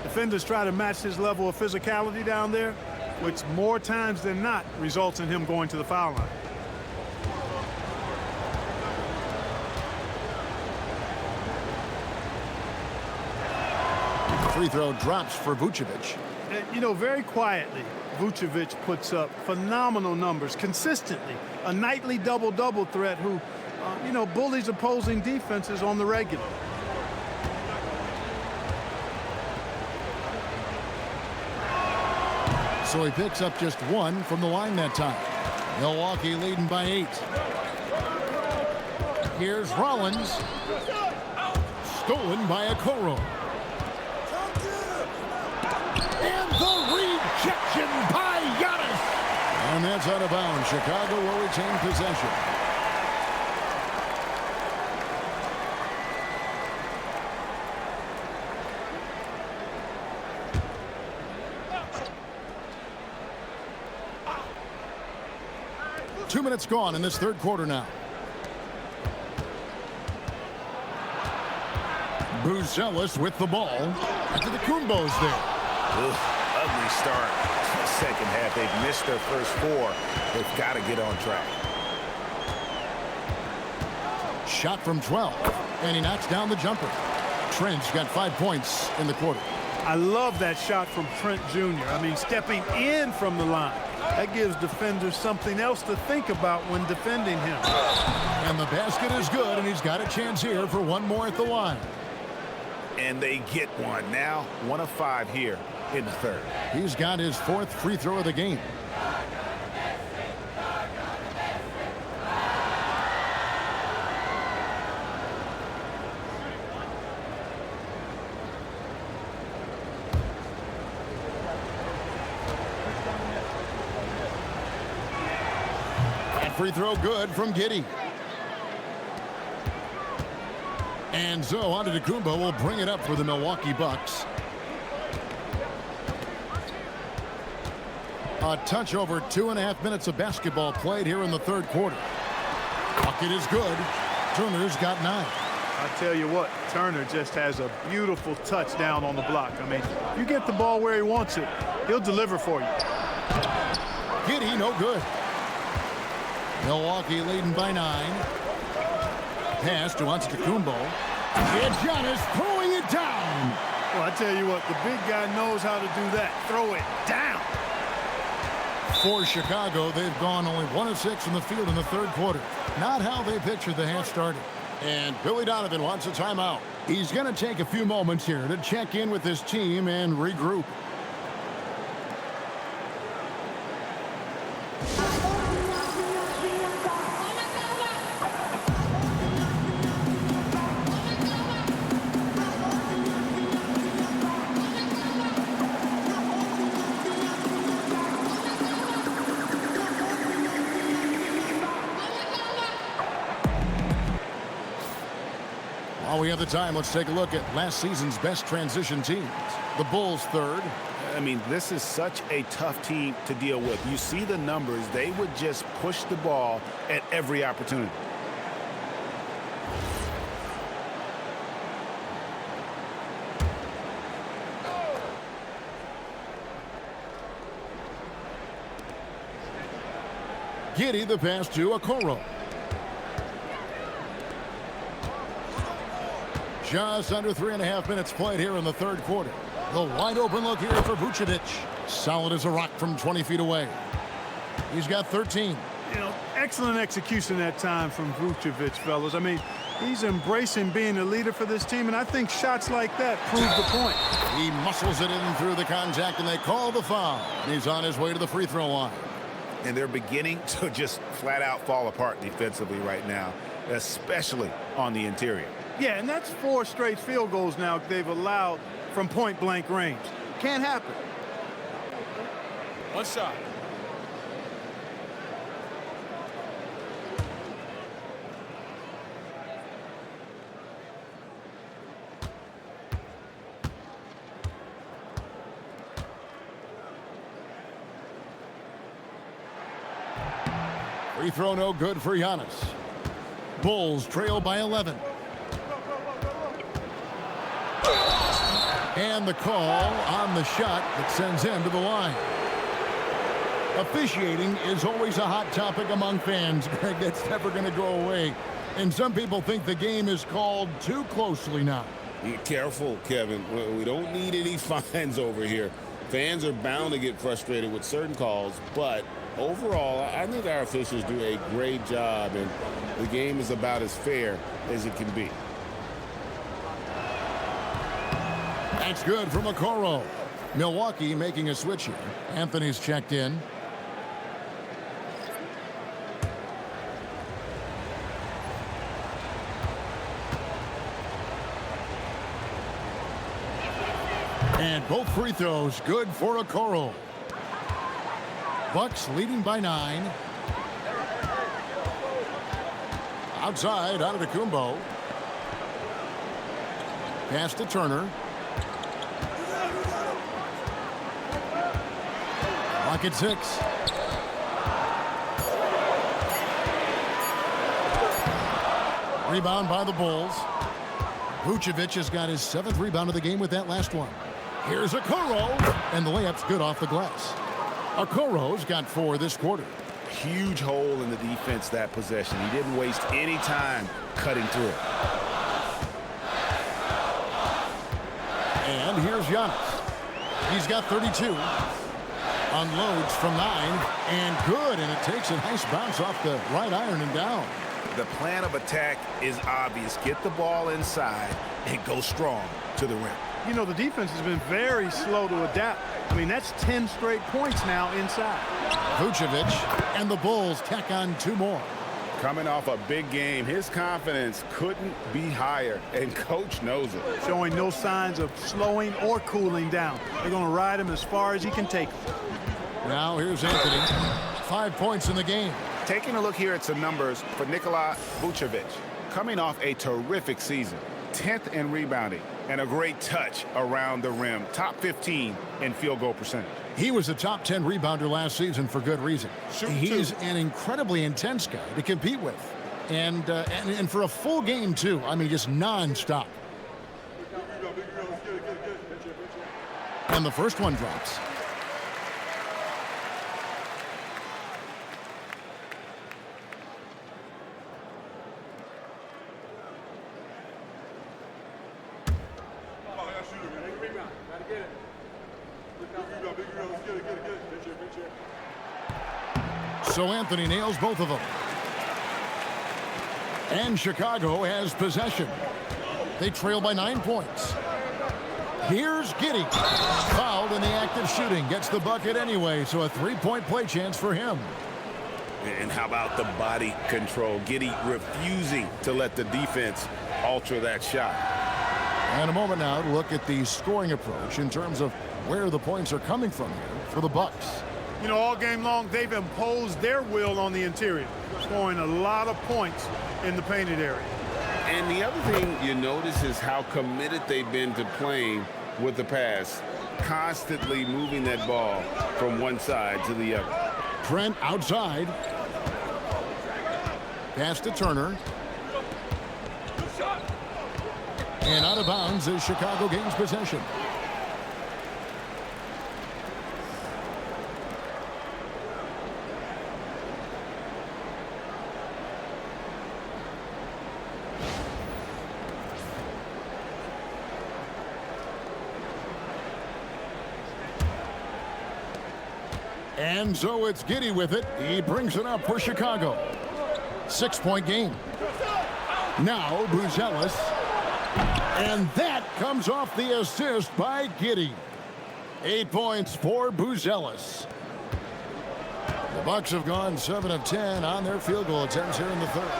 Defenders try to match his level of physicality down there, which more times than not results in him going to the foul line. Free throw drops for Vucevic. And, you know, very quietly, Vucevic puts up phenomenal numbers consistently. A nightly double-double threat who, you know, bullies opposing defenses on the regular. So he picks up just 1 from the line that time. Milwaukee leading by 8. Here's Rollins. Stolen by Okoro. And the rejection by Giannis. And that's out of bounds. Chicago will retain possession. Two minutes gone in this third quarter now. Buzelis with the ball. Antetokounmpo's there. Ugly start. Second half, they've missed their first 4. They've got to get on track. Shot from 12, and he knocks down the jumper. Trent's got 5 points in the quarter. I love that shot from Trent Jr. I mean, stepping in from the line. That gives defenders something else to think about when defending him. And the basket is good, and he's got a chance here for 1 more at the line. And they get one. Now 1 of 5 here in the third. He's got his 4th free throw of the game. That free throw good from Giddey. And so Antetokounmpo will bring it up for the Milwaukee Bucks. A touch over 2.5 minutes of basketball played here in the third quarter. Bucket is good. Turner's got 9. I tell you what, Turner just has a beautiful touch down on the block. I mean, you get the ball where he wants it, he'll deliver for you. Giddey, no good. Milwaukee leading by 9. Pass to Antetokounmpo. And Giannis throwing it down. Well, I tell you what, the big guy knows how to do that. Throw it down. For Chicago, they've gone only 1 of 6 in the field in the third quarter. Not how they pictured the half started. And Billy Donovan wants a timeout. He's going to take a few moments here to check in with his team and regroup. While we have the time, let's take a look at last season's best transition teams. The Bulls third. I mean, this is such a tough team to deal with. You see the numbers. They would just push the ball at every opportunity. Giddey the pass to Okoro. Just under 3.5 minutes played here in the third quarter. The wide open look here for Vucevic. Solid as a rock from 20 feet away. He's got 13. You know, excellent execution that time from Vucevic, fellas. I mean, he's embracing being a leader for this team, and I think shots like that prove the point. He muscles it in through the contact, and they call the foul. He's on his way to the free throw line. And they're beginning to just flat out fall apart defensively right now, especially on the interior. Yeah, and that's 4 straight field goals now they've allowed from point-blank range. Can't happen. One shot. Free throw no good for Giannis. Bulls trail by 11. And the call on the shot that sends him to the line. Officiating is always a hot topic among fans, Greg. That's never going to go away. And some people think the game is called too closely now. Be careful, Kevin. We don't need any fines over here. Fans are bound to get frustrated with certain calls, but overall, I think our officials do a great job, and the game is about as fair as it can be. That's good from Okoro. Milwaukee making a switch here. Anthony's checked in. And both free throws good for Okoro. Bucks leading by 9. Outside, Antetokounmpo. Pass to Turner. Clock at 6. Rebound by the Bulls. Vucevic has got his 7th rebound of the game with that last one. Here's Okoro, and the layup's good off the glass. Okoro's got 4 this quarter. Huge hole in the defense that possession. He didn't waste any time cutting through it. And here's Giannis. He's got 32. Unloads from 9, and good, and it takes a nice bounce off the right iron and down. The plan of attack is obvious. Get the ball inside and go strong to the rim. You know, the defense has been very slow to adapt. I mean, that's 10 straight points now inside. Vucevic and the Bulls tack on 2 more. Coming off a big game, his confidence couldn't be higher, and coach knows it. Showing no signs of slowing or cooling down. They're going to ride him as far as he can take him. Now here's Anthony. 5 points in the game. Taking a look here at some numbers for Nikola Vucevic. Coming off a terrific season. 10th in rebounding and a great touch around the rim. Top 15 in field goal percentage. He was a top 10 rebounder last season for good reason. He's an incredibly intense guy to compete with. And for a full game, too. I mean, just nonstop. And the first one drops. So Anthony nails both of them. And Chicago has possession. They trail by 9 points. Here's Giddey. Fouled in the act of shooting. Gets the bucket anyway, so a 3-point play chance for him. And how about the body control? Giddey refusing to let the defense alter that shot. And a moment now to look at the scoring approach in terms of where the points are coming from here for the Bucks. You know, all game long, they've imposed their will on the interior, scoring a lot of points in the painted area. And the other thing you notice is how committed they've been to playing with the pass, constantly moving that ball from one side to the other. Trent outside. Pass to Turner. And out of bounds as Chicago gains possession. And so it's Giddey with it. He brings it up for Chicago. 6-point game. Now Buzelis. And that comes off the assist by Giddey. 8 points for Buzelis. The Bucks have gone 7 of 10 on their field goal attempts here in the third.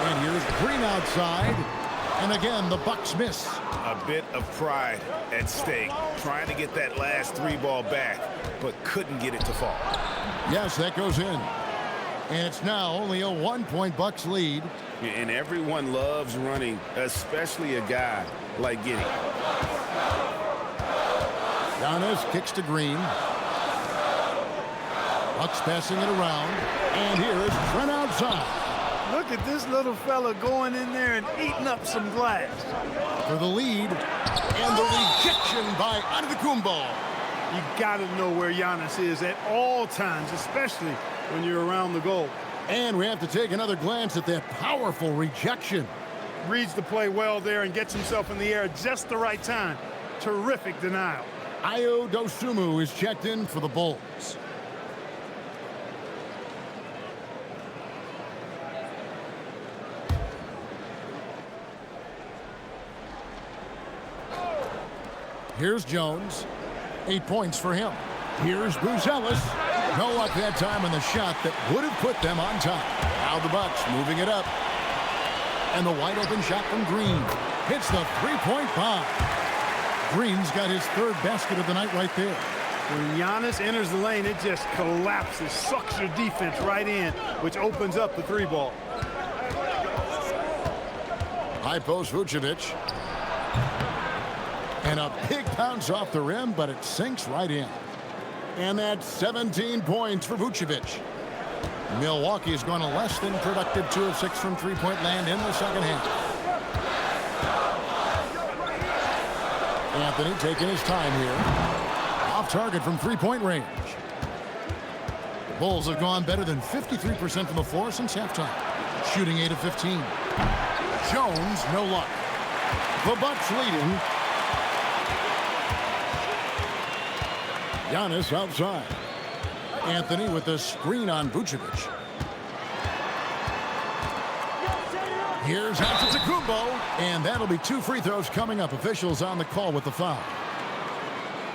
And here's Green outside. And again, the Bucks miss. A bit of pride at stake, trying to get that last 3-ball back, but couldn't get it to fall. Yes, that goes in. And it's now only a 1-point Bucks lead. And everyone loves running, especially a guy like Giddey. Giannis kicks to Green. Bucks passing it around. And here's Trent outside. Look at this little fella going in there and eating up some glass. For the lead. And the rejection by Antetokounmpo. You got to know where Giannis is at all times, especially when you're around the goal. And we have to take another glance at that powerful rejection. Reads the play well there and gets himself in the air at just the right time. Terrific denial. Ayo Dosunmu is checked in for the Bulls. Here's Jones. 8 points for him. Here's Buzelis. No luck that time on the shot that would have put them on top. Now the Bucks moving it up. And the wide open shot from Green. Hits the 3-point bomb. Green's got his third basket of the night right there. When Giannis enters the lane, it just collapses, sucks your defense right in, which opens up the 3-ball. High post Vucevic. And a big bounce off the rim, but it sinks right in. And that's 17 points for Vucevic. Milwaukee has gone a less than productive 2 of 6 from 3-point land in the second half. Anthony taking his time here. Off target from 3-point range. The Bulls have gone better than 53% from the floor since halftime. Shooting 8 of 15. Jones, no luck. The Bucks leading. Giannis outside. Anthony with the screen on Vucevic. Here's Antetokounmpo, and that'll be 2 free throws coming up. Officials on the call with the foul.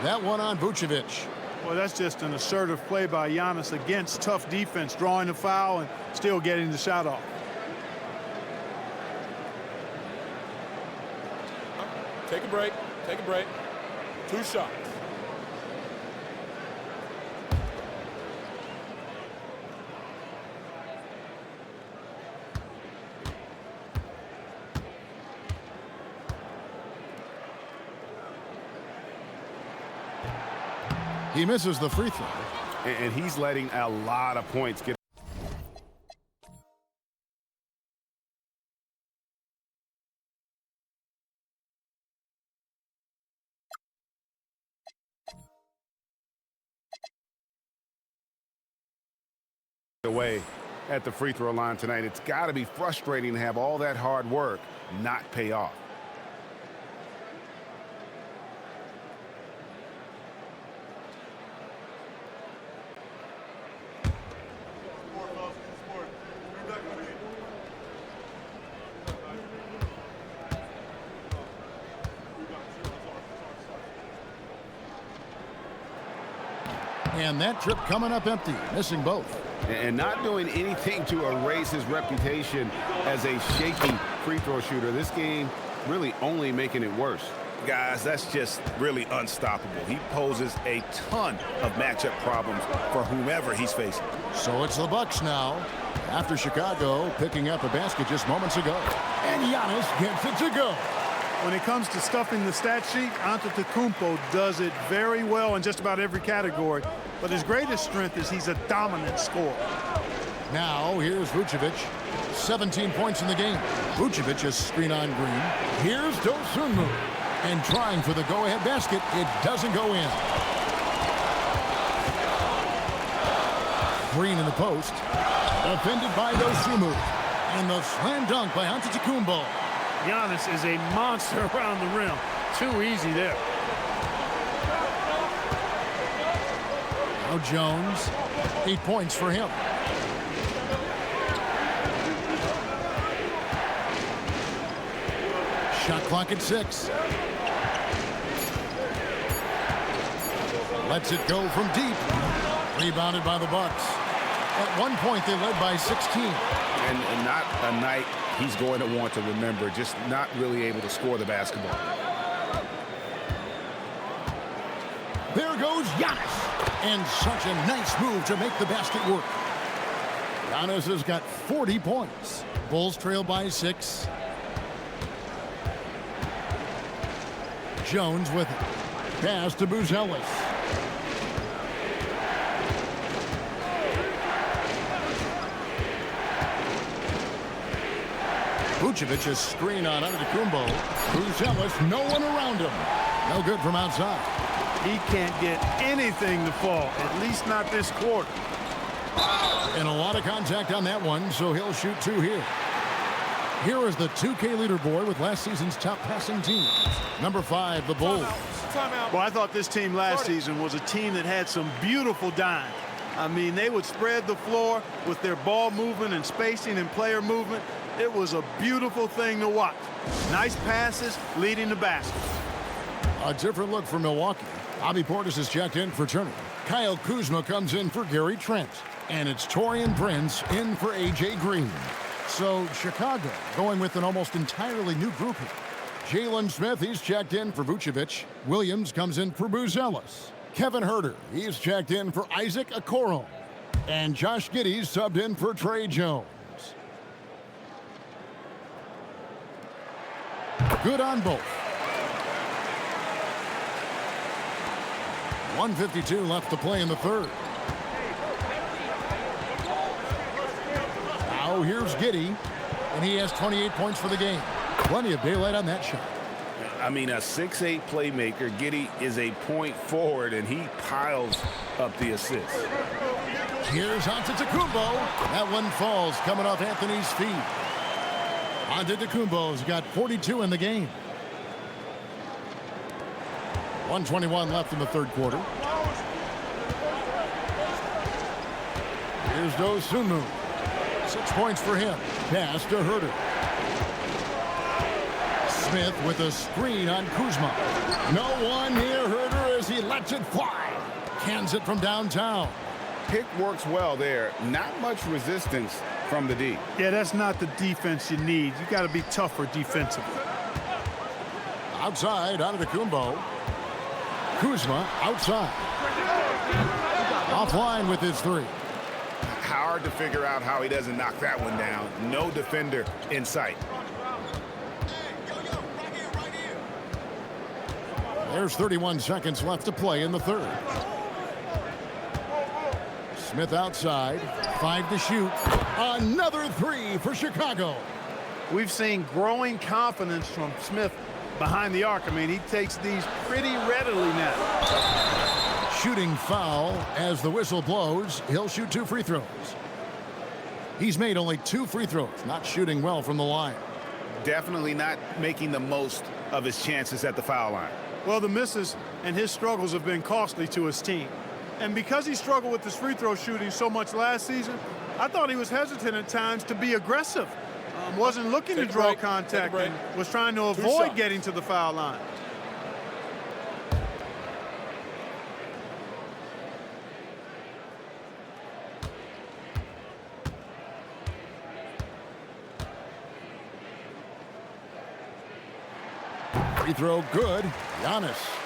That one on Vucevic. Well, that's just an assertive play by Giannis against tough defense, drawing the foul and still getting the shot off. Take a break. Take a break. 2 shots. He misses the free throw. And he's letting a lot of points get. Away at the free throw line tonight. It's got to be frustrating to have all that hard work not pay off. And that trip coming up empty, missing both. And not doing anything to erase his reputation as a shaky free throw shooter. This game really only making it worse. Guys, that's just really unstoppable. He poses a ton of matchup problems for whomever he's facing. So it's the Bucks now, after Chicago picking up a basket just moments ago. And Giannis gets it to go. When it comes to stuffing the stat sheet, Antetokounmpo does it very well in just about every category. But his greatest strength is he's a dominant scorer. Now, here's Vucevic. 17 points in the game. Vucevic is screen on Green. Here's Dosunmu. And trying for the go-ahead basket. It doesn't go in. Green in the post. Defended by Dosunmu. And the slam dunk by Antetokounmpo. Giannis is a monster around the rim. Too easy there. Now Jones. 8 points for him. Shot clock at 6. Lets it go from deep. Rebounded by the Bucks. At one point, they led by 16. And not a night he's going to want to remember, just not really able to score the basketball. There goes Giannis. And such a nice move to make the basket work. Giannis has got 40 points. Bulls trail by 6. Jones with it. Pass to Buzelis. Vucevic is screen on Antetokounmpo. Buzelis, no one around him. No good from outside. He can't get anything to fall, at least not this quarter. And a lot of contact on that one, so he'll shoot 2 here. Here is the 2K leaderboard with last season's top passing teams. Number 5, the Bulls. Well, I thought this team last season was a team that had some beautiful dimes. I mean, they would spread the floor with their ball movement and spacing and player movement. It was a beautiful thing to watch. Nice passes leading to baskets. A different look for Milwaukee. Bobby Portis is checked in for Turner. Kyle Kuzma comes in for Gary Trent. And it's Taurean Prince in for A.J. Green. So Chicago going with an almost entirely new group here. Jalen Smith, he's checked in for Vucevic. Williams comes in for Buzelis. Kevin Huerter, he's checked in for Isaac Okoro. And Josh Giddey's subbed in for Trey Jones. Good on both. 1:52 left to play in the third. Now here's Giddey, and he has 28 points for the game. Plenty of daylight on that shot. I mean, a 6'8 playmaker. Giddey is a point forward, and he piles up the assists. Here's Antetokounmpo. That one falls coming off Anthony's feet. Antetokounmpo's got 42 in the game. 1:21 left in the third quarter. Here's Dosunmu. 6 points for him. Pass to Huerter. Smith with a screen on Kuzma. No one near Huerter as he lets it fly. Cans it from downtown. Pick works well there. Not much resistance from the D. Yeah, that's not the defense you need. You got to be tougher defensively. Outside, Antetokounmpo. Kuzma outside. Offline with his 3. Hard to figure out how he doesn't knock that one down. No defender in sight. There's 31 seconds left to play in the third. Smith outside. 5 to shoot. Another 3 for Chicago. We've seen growing confidence from Smith behind the arc. I mean, he takes these pretty readily now. Shooting foul as the whistle blows. He'll shoot 2 free throws. He's made only 2 free throws, not shooting well from the line. Definitely not making the most of his chances at the foul line. Well, the misses and his struggles have been costly to his team. And because he struggled with his free throw shooting so much last season, I thought he was hesitant at times to be aggressive. Wasn't looking to draw contact and was trying to avoid getting to the foul line. Free throw good. Giannis.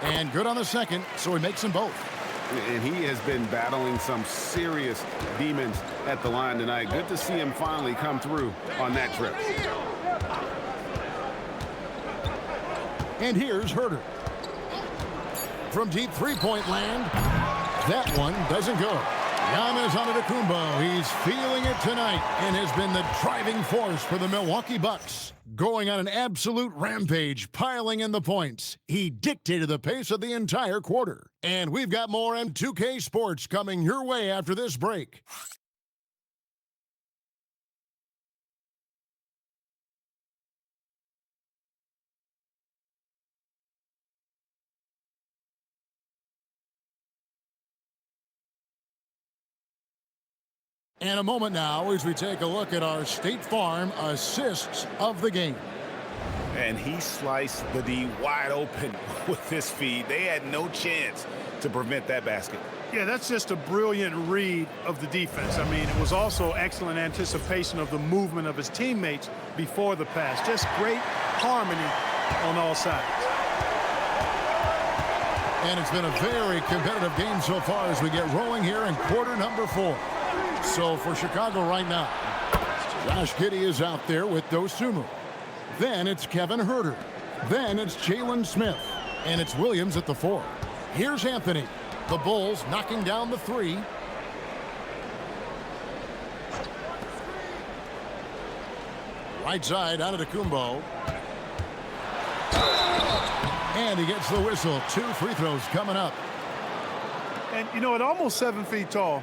And good on the second, so he makes them both. And he has been battling some serious demons at the line tonight. Good to see him finally come through on that trip. And here's Herter. From deep three-point land, that one doesn't go. Giannis Antetokounmpo, he's feeling it tonight and has been the driving force for the Milwaukee Bucks. Going on an absolute rampage, piling in the points. He dictated the pace of the entire quarter. And we've got more M2K Sports coming your way after this break. And a moment now as we take a look at our State Farm assists of the game. And he sliced the D wide open with his feed. They had no chance to prevent that basket. Yeah, that's just a brilliant read of the defense. I mean, it was also excellent anticipation of the movement of his teammates before the pass. Just great harmony on all sides. And it's been a very competitive game so far as we get rolling here in quarter number 4. So for Chicago right now, Josh Giddey is out there with Dosunmu. Then it's Kevin Herter. Then it's Jalen Smith. And it's Williams at the 4. Here's Anthony. The Bulls knocking down the 3. Right side, Antetokounmpo. And he gets the whistle. 2 free throws coming up. And, you know, at almost 7 feet tall,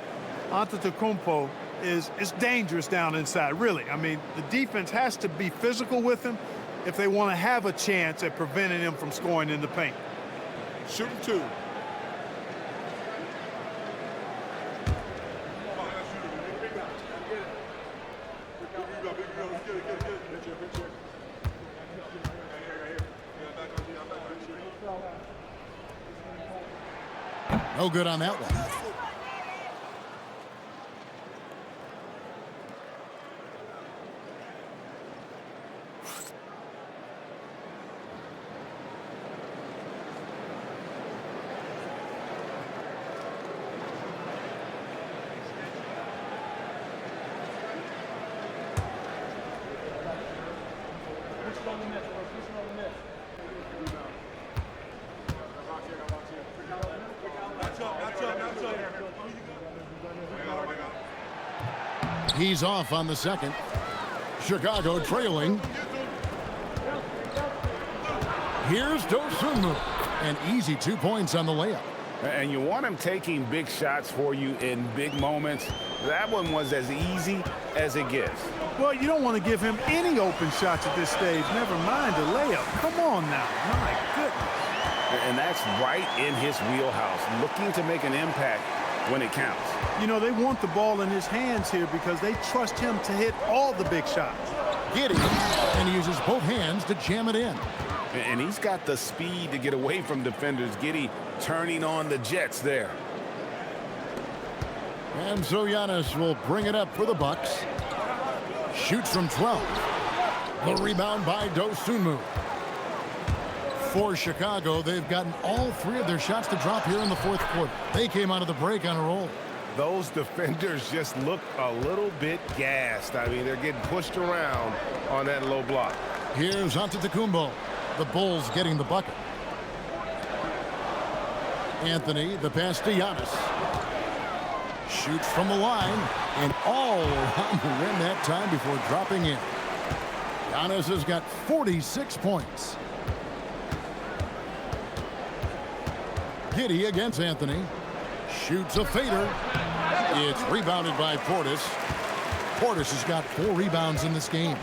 Antetokounmpo is dangerous down inside, really. I mean, the defense has to be physical with him if they want to have a chance at preventing him from scoring in the paint. Shooting 2. No good on that one. He's off on the second. Chicago trailing. Here's Dosunmu. An easy 2 points on the layup. And you want him taking big shots for you in big moments. That one was as easy as it gets. Well, you don't want to give him any open shots at this stage. Never mind a layup. Come on now. My goodness. And that's right in his wheelhouse, looking to make an impact when it counts. You know, they want the ball in his hands here because they trust him to hit all the big shots. Giddey, and he uses both hands to jam it in. And he's got the speed to get away from defenders. Giddey turning on the Jets there. And so Giannis will bring it up for the Bucks. Shoots from 12. The rebound by Dosunmu. For Chicago, they've gotten all 3 of their shots to drop here in the 4th quarter. They came out of the break on a roll. Those defenders just look a little bit gassed. I mean, they're getting pushed around on that low block. Here's Antetokounmpo. The Bulls getting the bucket. Anthony, the pass to Giannis. Shoots from the line and all around the rim that time before dropping in. Giannis has got 46 points. Giddey against Anthony. Shoots a fader. It's rebounded by Portis. Portis has got 4 rebounds in this game.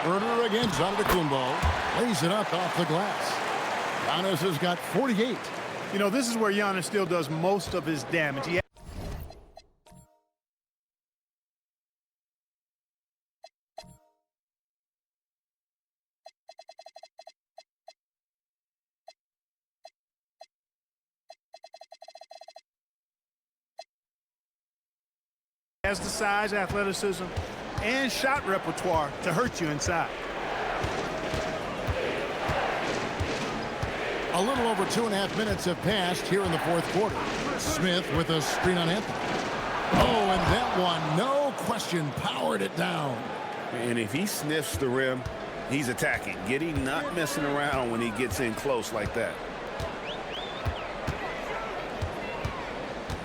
Herder against Antetokounmpo. Lays it up off the glass. Giannis has got 48. You know, this is where Giannis still does most of his damage. He has the size, athleticism, and shot repertoire to hurt you inside. A little over 2.5 minutes have passed here in the fourth quarter. Smith with a screen on Anthony. Oh, and that one, no question, powered it down. And if he sniffs the rim, he's attacking. Giddey not messing around when he gets in close like that.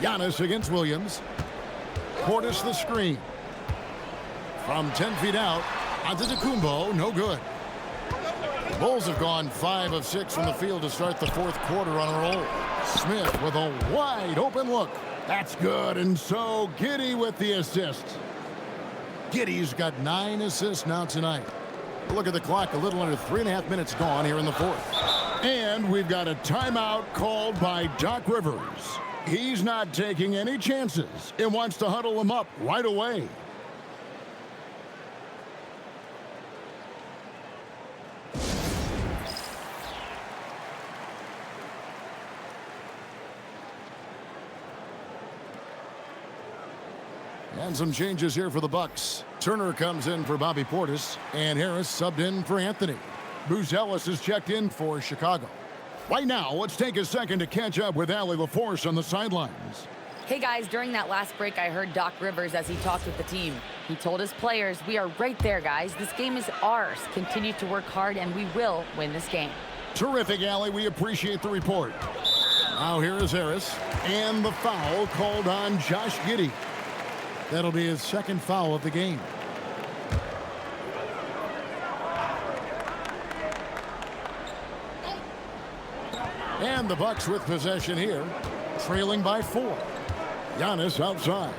Giannis against Williams. Portis the screen. From 10 feet out, Antetokounmpo, no good. The Bulls have gone 5 of 6 from the field to start the fourth quarter on a roll. Smith with a wide open look. That's good, and so Giddey with the assist. Giddey's got 9 assists now tonight. Look at the clock, a little under 3.5 minutes gone here in the fourth. And we've got a timeout called by Doc Rivers. He's not taking any chances and wants to huddle them up right away. And some changes here for the Bucks. Turner comes in for Bobby Portis, and Harris subbed in for Anthony. Bruce Ellis is checked in for Chicago. Right now, let's take a second to catch up with Allie LaForce on the sidelines. Hey guys, during that last break, I heard Doc Rivers as he talked with the team. He told his players, we are right there, guys. This game is ours. Continue to work hard, and we will win this game. Terrific, Allie. We appreciate the report. Now here is Harris, and the foul called on Josh Giddey. That'll be his second foul of the game. And the Bucks with possession here, trailing by 4. Giannis outside.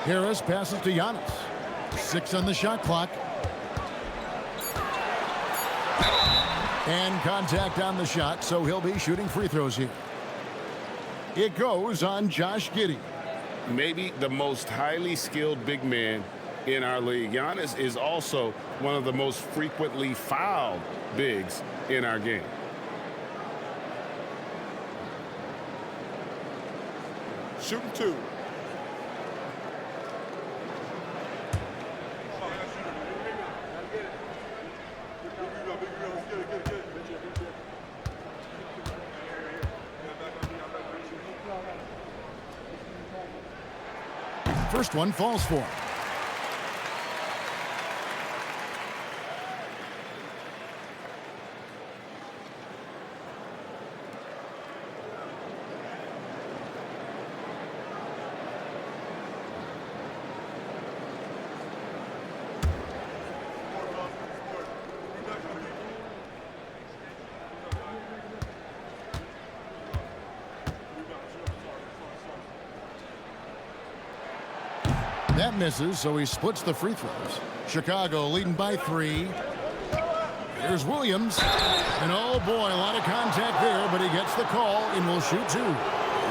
Harris passes to Giannis. 6 on the shot clock. And contact on the shot, so he'll be shooting free throws here. It goes on Josh Giddey. Maybe the most highly skilled big man in our league. Giannis is also one of the most frequently fouled bigs in our game. Shooting 2. First one falls for him. That misses, so he splits the free throws. Chicago leading by 3. Here's Williams. And oh boy, a lot of contact there, but he gets the call and will shoot 2.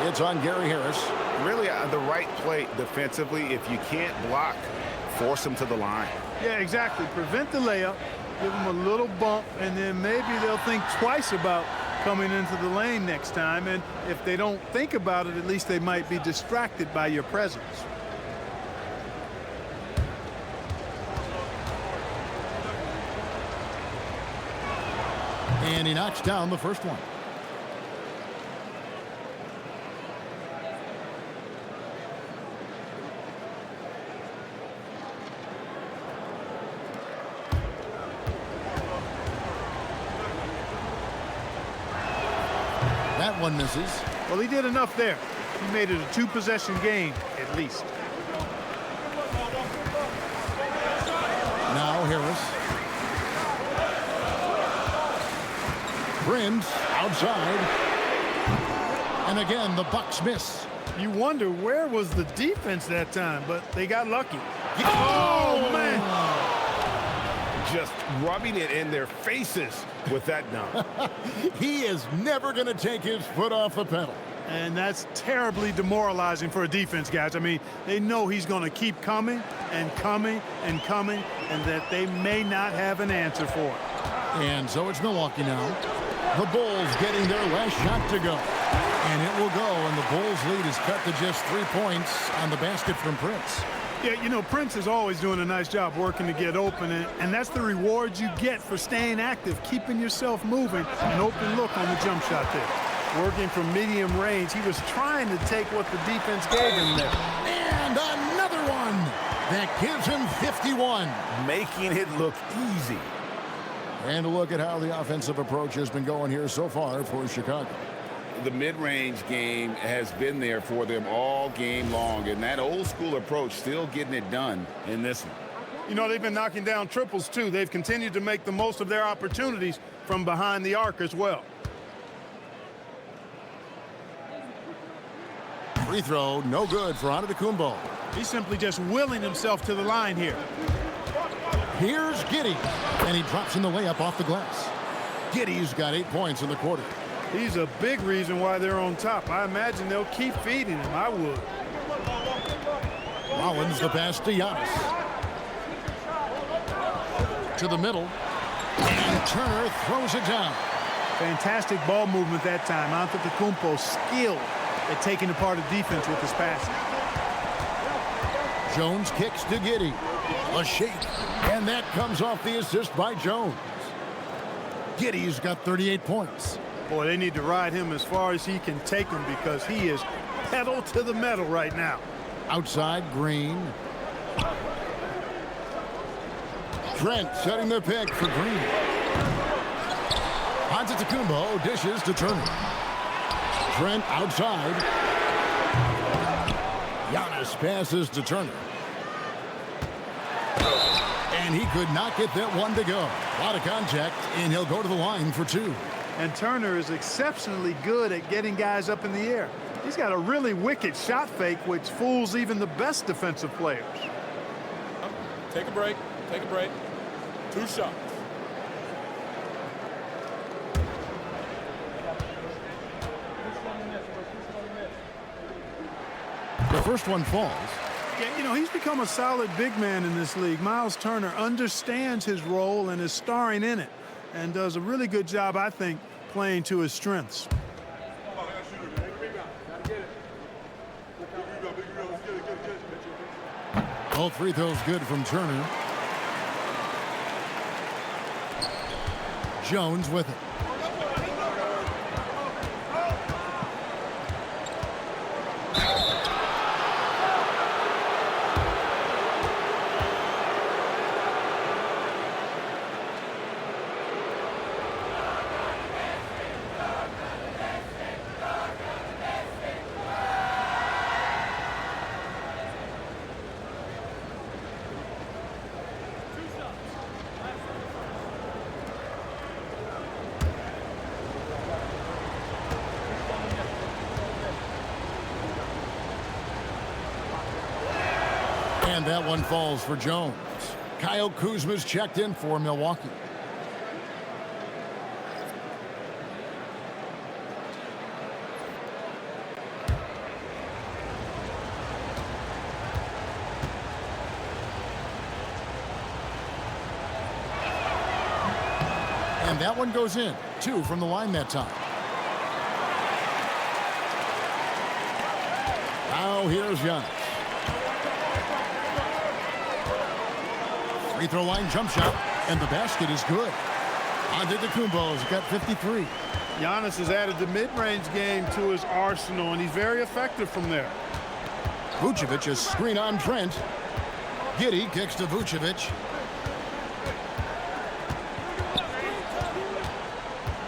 It's on Gary Harris. Really the right play defensively. If you can't block, force him to the line. Yeah, exactly. Prevent the layup, give them a little bump, and then maybe they'll think twice about coming into the lane next time. And if they don't think about it, at least they might be distracted by your presence. And he knocks down the first one. That one misses. Well, he did enough there. He made it a 2-possession game, at least. Now Harris. Brims outside. And again, the Bucks miss. You wonder where was the defense that time, but they got lucky. Oh! just rubbing it in their faces with that dunk. He is never going to take his foot off the pedal. And that's terribly demoralizing for a defense, guys. I mean, they know he's going to keep coming and coming and coming, and that they may not have an answer for it. And so it's Milwaukee now. The Bulls getting their last shot to go. And it will go, and the Bulls lead is cut to just 3 points on the basket from Prince. Yeah, you know, Prince is always doing a nice job working to get open, and that's the reward you get for staying active, keeping yourself moving. An open look on the jump shot there. Working from medium range, he was trying to take what the defense gave him there. And another one that gives him 51. Making it look easy. And a look at how the offensive approach has been going here so far for Chicago. The mid-range game has been there for them all game long, and that old-school approach still getting it done in this one. You know, they've been knocking down triples, too. They've continued to make the most of their opportunities from behind the arc as well. Free throw, no good for Antetokounmpo. He's simply just willing himself to the line here. Here's Giddey, and he drops in the layup off the glass. Giddey's got 8 points in the quarter. He's a big reason why they're on top. I imagine they'll keep feeding him. I would. Rollins the pass to Giannis. To the middle, and Turner throws it down. Fantastic ball movement that time. Antetokounmpo skilled at taking apart a defense with his passing. Jones kicks to Giddey. A shake, and that comes off the assist by Jones. Giddey's got 38 points. Boy, they need to ride him as far as he can take him because he is pedal to the metal right now. Outside, Green. Trent setting the pick for Green. Antetokounmpo dishes to Turner. Trent outside. Giannis passes to Turner. And he could not get that one to go. A lot of contact, and he'll go to the line for 2. And Turner is exceptionally good at getting guys up in the air. He's got a really wicked shot fake, which fools even the best defensive players. Take a break. Take a break. 2 shots. The first one falls. Yeah, you know, he's become a solid big man in this league. Miles Turner understands his role and is starring in it, and does a really good job, I think, playing to his strengths. All free throws good from Turner. Jones with it. And that one falls for Jones. Kyle Kuzma's checked in for Milwaukee. And that one goes in. 2 from the line that time. Now here's Giannis. Free throw line jump shot, and the basket is good. Antetokounmpo's got 53. Giannis has added the mid-range game to his arsenal, and he's very effective from there. Vucevic is screen on Trent. Giddey kicks to Vucevic.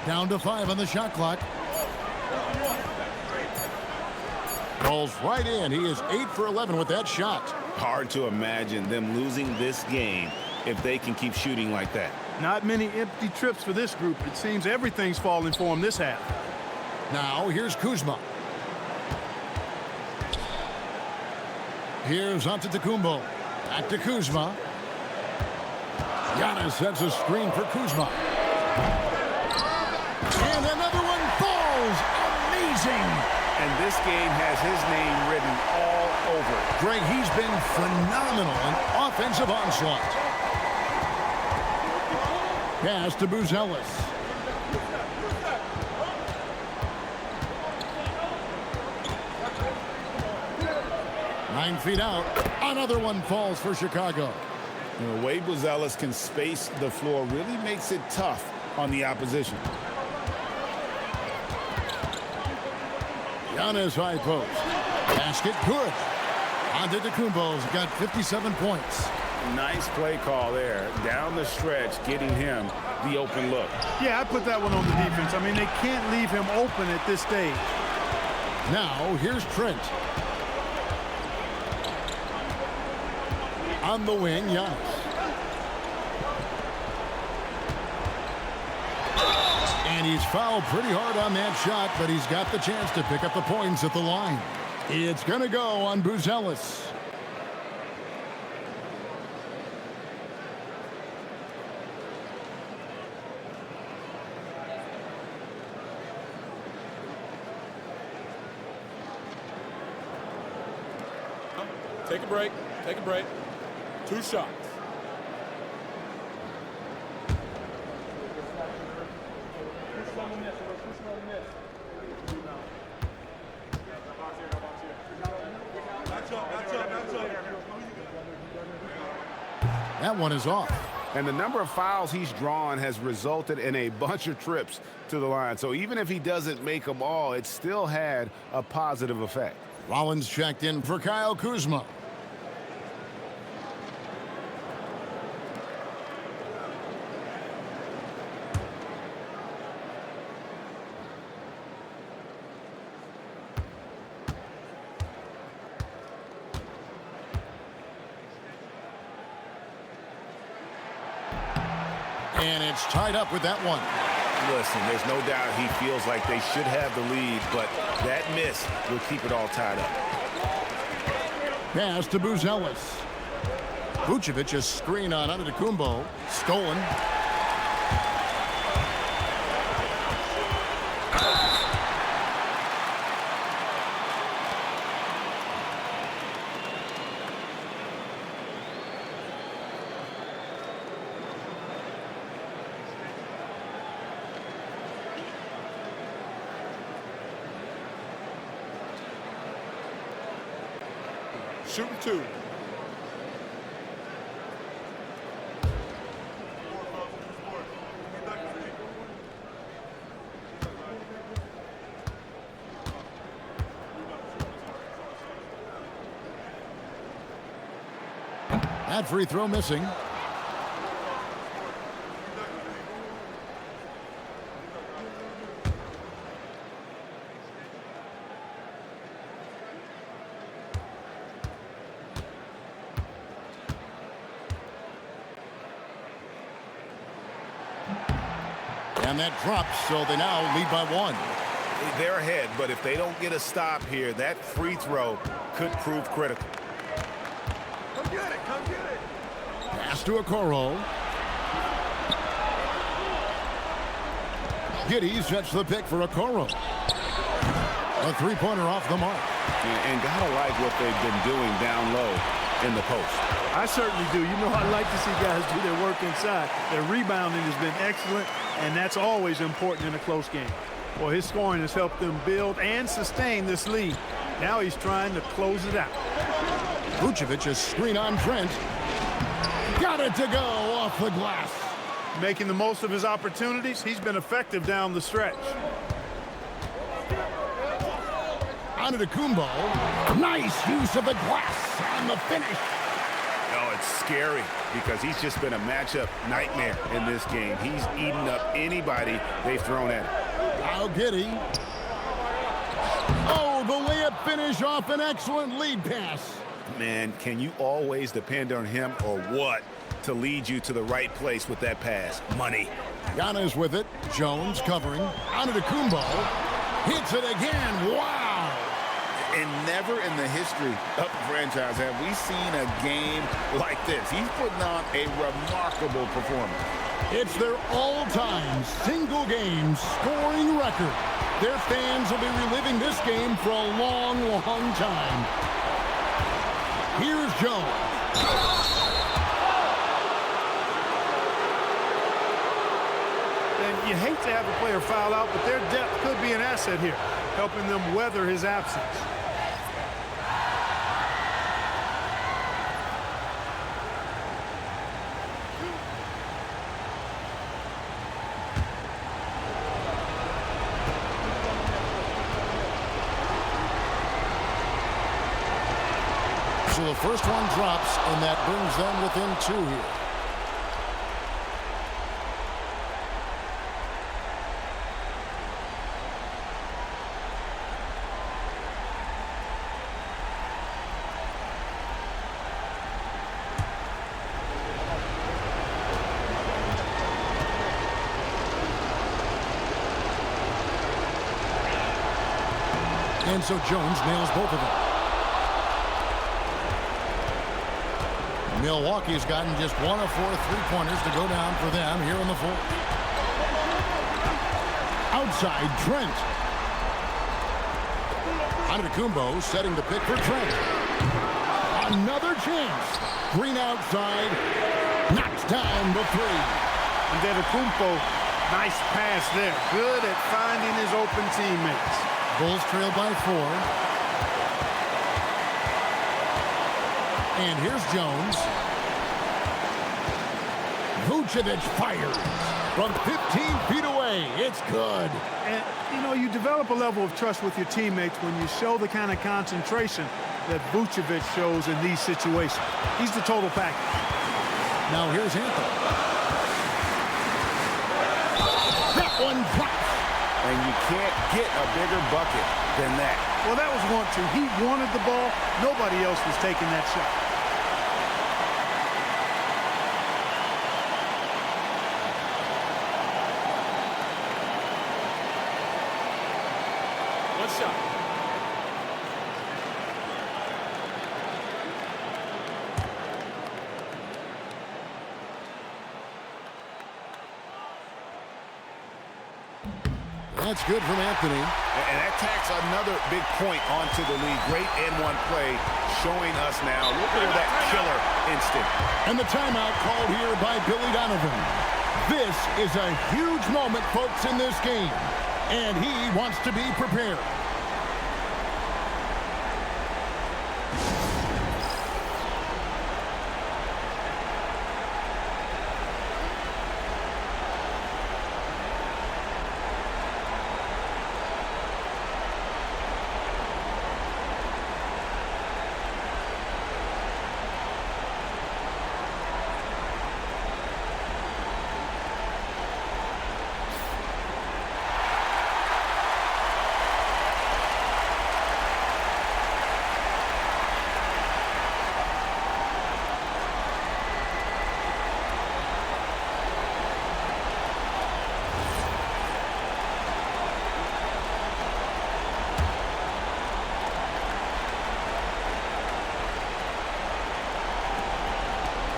Down to 5 on the shot clock. Rolls right in. He is 8 for 11 with that shot. Hard to imagine them losing this game if they can keep shooting like that. Not many empty trips for this group. It seems everything's falling for them this half. Now here's Kuzma. Here's Antetokounmpo. Back to Kuzma. Giannis sets a screen for Kuzma. And another one falls. Amazing. And this game has his name written all over it. Greg, he's been phenomenal in offensive onslaught. Pass to Buzelis. Nine feet out. Another one falls for Chicago. The way Buzelis can space the floor really makes it tough on the opposition. Giannis high post. Basket good. Antetokounmpo's got 57 points. Nice play call there. Down the stretch, getting him the open look. Yeah, I put that one on the defense. I mean, they can't leave him open at this stage. Now, here's Trent. On the wing, Giannis. And he's fouled pretty hard on that shot, but he's got the chance to pick up the points at the line. It's going to go on Buzelis. Take a break. Take a break. 2 shots. That one is off. And the number of fouls he's drawn has resulted in a bunch of trips to the line. So even if he doesn't make them all, it still had a positive effect. Rollins checked in for Kyle Kuzma. And it's tied up with that one. Listen, there's no doubt he feels like they should have the lead, but that miss will keep it all tied up. Pass to Buzelis. Vucevic, a screen on Antetokounmpo. Stolen. Shooting 2. That free throw missing. And that drops, so they now lead by 1. They're ahead, but if they don't get a stop here, that free throw could prove critical. Come get it, come get it. Pass to Okoro. Giddey sets the pick for Okoro. A three-pointer off the mark. And gotta like what they've been doing down low in the post. I certainly do. You know, I like to see guys do their work inside. Their rebounding has been excellent, and that's always important in a close game. Well, his scoring has helped them build and sustain this lead. Now he's trying to close it out. Vucevic, a screen on Trent. Got it to go off the glass. Making the most of his opportunities. He's been effective down the stretch. Antetokounmpo. Nice use of the glass on the finish. Oh, it's scary because he's just been a matchup nightmare in this game. He's eaten up anybody they've thrown at him. Now Giddey. Oh, the layup finish off an excellent lead pass. Man, can you always depend on him or what to lead you to the right place with that pass? Money. Giannis with it. Jones covering. Antetokounmpo hits it again. Wow. And never in the history of the franchise have we seen a game like this. He's putting on a remarkable performance. It's their all-time single-game scoring record. Their fans will be reliving this game for a long, long time. Here's Jones. And you hate to have a player foul out, but their depth could be an asset here, helping them weather his absence. So the first one drops, and that brings them within 2 here. And so Jones nails both of them. Milwaukee's gotten just 1 of 4 3-pointers to go down for them here in the fourth. Outside, Trent. Antetokounmpo setting the pick for Trent. Another chance. Green outside. Knocks down the 3. Antetokounmpo, nice pass there. Good at finding his open teammates. Bulls trail by 4. And here's Jones. Vucevic fires from 15 feet away. It's good. And, you know, you develop a level of trust with your teammates when you show the kind of concentration that Vucevic shows in these situations. He's the total package. Now here's Anthony. That one drops. And you can't get a bigger bucket than that. Well, that was 1-2. He wanted the ball. Nobody else was taking that shot. One shot. That's good from Anthony. And that tacks another big point onto the lead. Great N1 play showing us now. Look at that killer instinct. And the timeout called here by Billy Donovan. This is a huge moment, folks, in this game. And he wants to be prepared.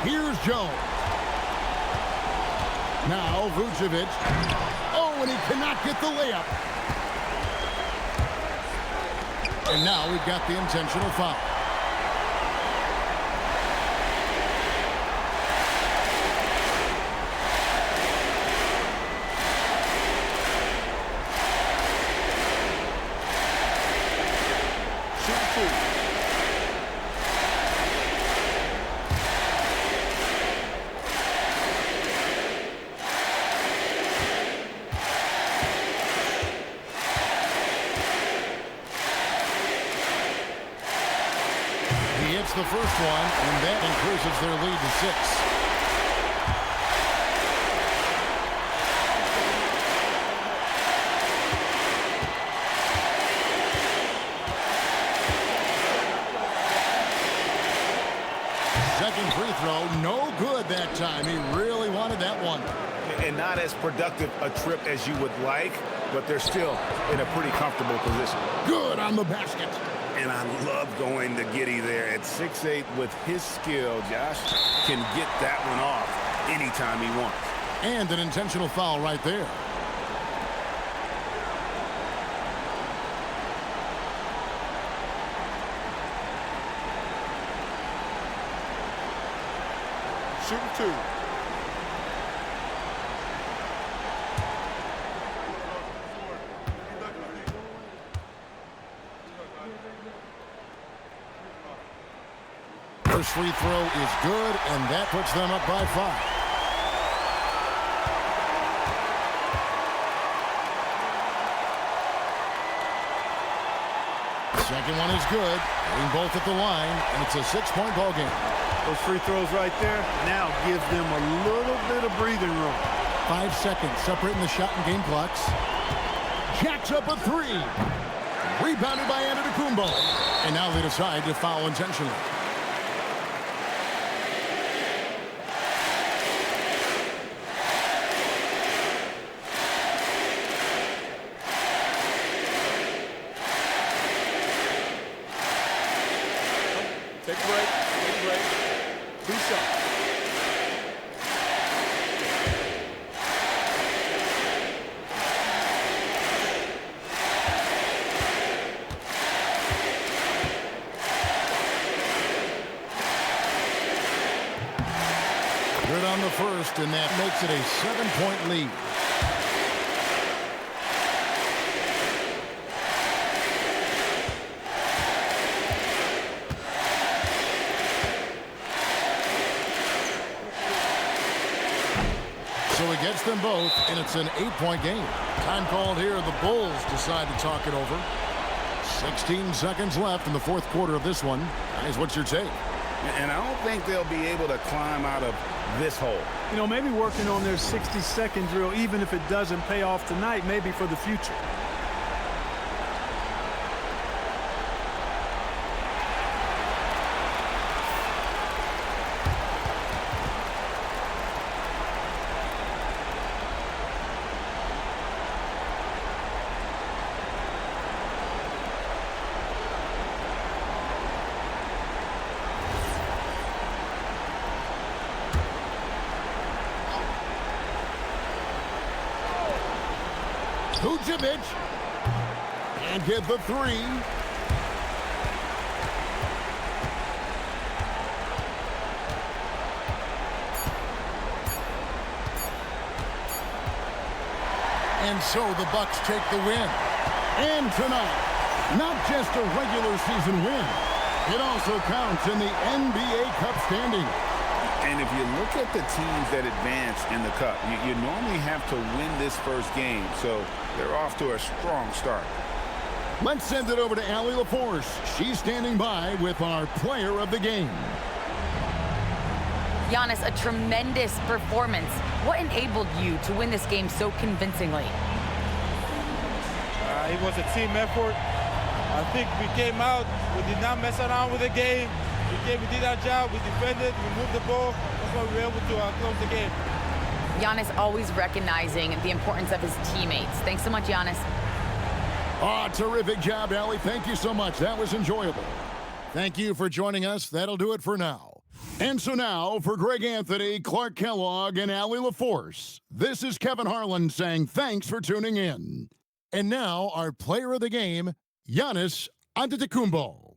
Here's Jones. Now Vucevic. Oh, and he cannot get the layup. And now we've got the intentional foul. The first one, and that increases their lead to 6. Second free throw, no good that time. He really wanted that one. And not as productive a trip as you would like, but they're still in a pretty comfortable position. Good on the basket. And I love going to Giddey there at 6'8". With his skill, Josh can get that one off anytime he wants. And an intentional foul right there. Shooting 2. First free throw is good, and that puts them up by 5. Second one is good. Hitting both at the line, and it's a 6-point ball game. Those free throws right there now gives them a little bit of breathing room. 5 seconds separating the shot and game clocks. Jacks up a 3. Rebounded by Antetokounmpo. And now they decide to foul intentionally. Take a break. Take a break. 2 shots. Good on the first, and that makes it a 7-point lead. So he gets them both, and it's an 8-point game. Time called here. The Bulls decide to talk it over. 16 seconds left in the fourth quarter of this one. Guys, what's your take? And I don't think they'll be able to climb out of this hole. You know, maybe working on their 60-second drill, even if it doesn't pay off tonight, maybe for the future. Vucevic, and get the 3. And so the Bucks take the win. And tonight, not just a regular season win, it also counts in the NBA Cup standing. And if you look at the teams that advance in the Cup, you normally have to win this first game, so they're off to a strong start. Let's send it over to Allie LaForce. She's standing by with our player of the game. Giannis, a tremendous performance. What enabled you to win this game so convincingly? It was a team effort. I think we came out, we did not mess around with the game. We did our job, we defended, we moved the ball. That's why we were able to close the game. Giannis always recognizing the importance of his teammates. Thanks so much, Giannis. Oh, terrific job, Allie. Thank you so much. That was enjoyable. Thank you for joining us. That'll do it for now. And so now, for Greg Anthony, Clark Kellogg, and Allie LaForce, this is Kevin Harlan saying thanks for tuning in. And now, our player of the game, Giannis Antetokounmpo.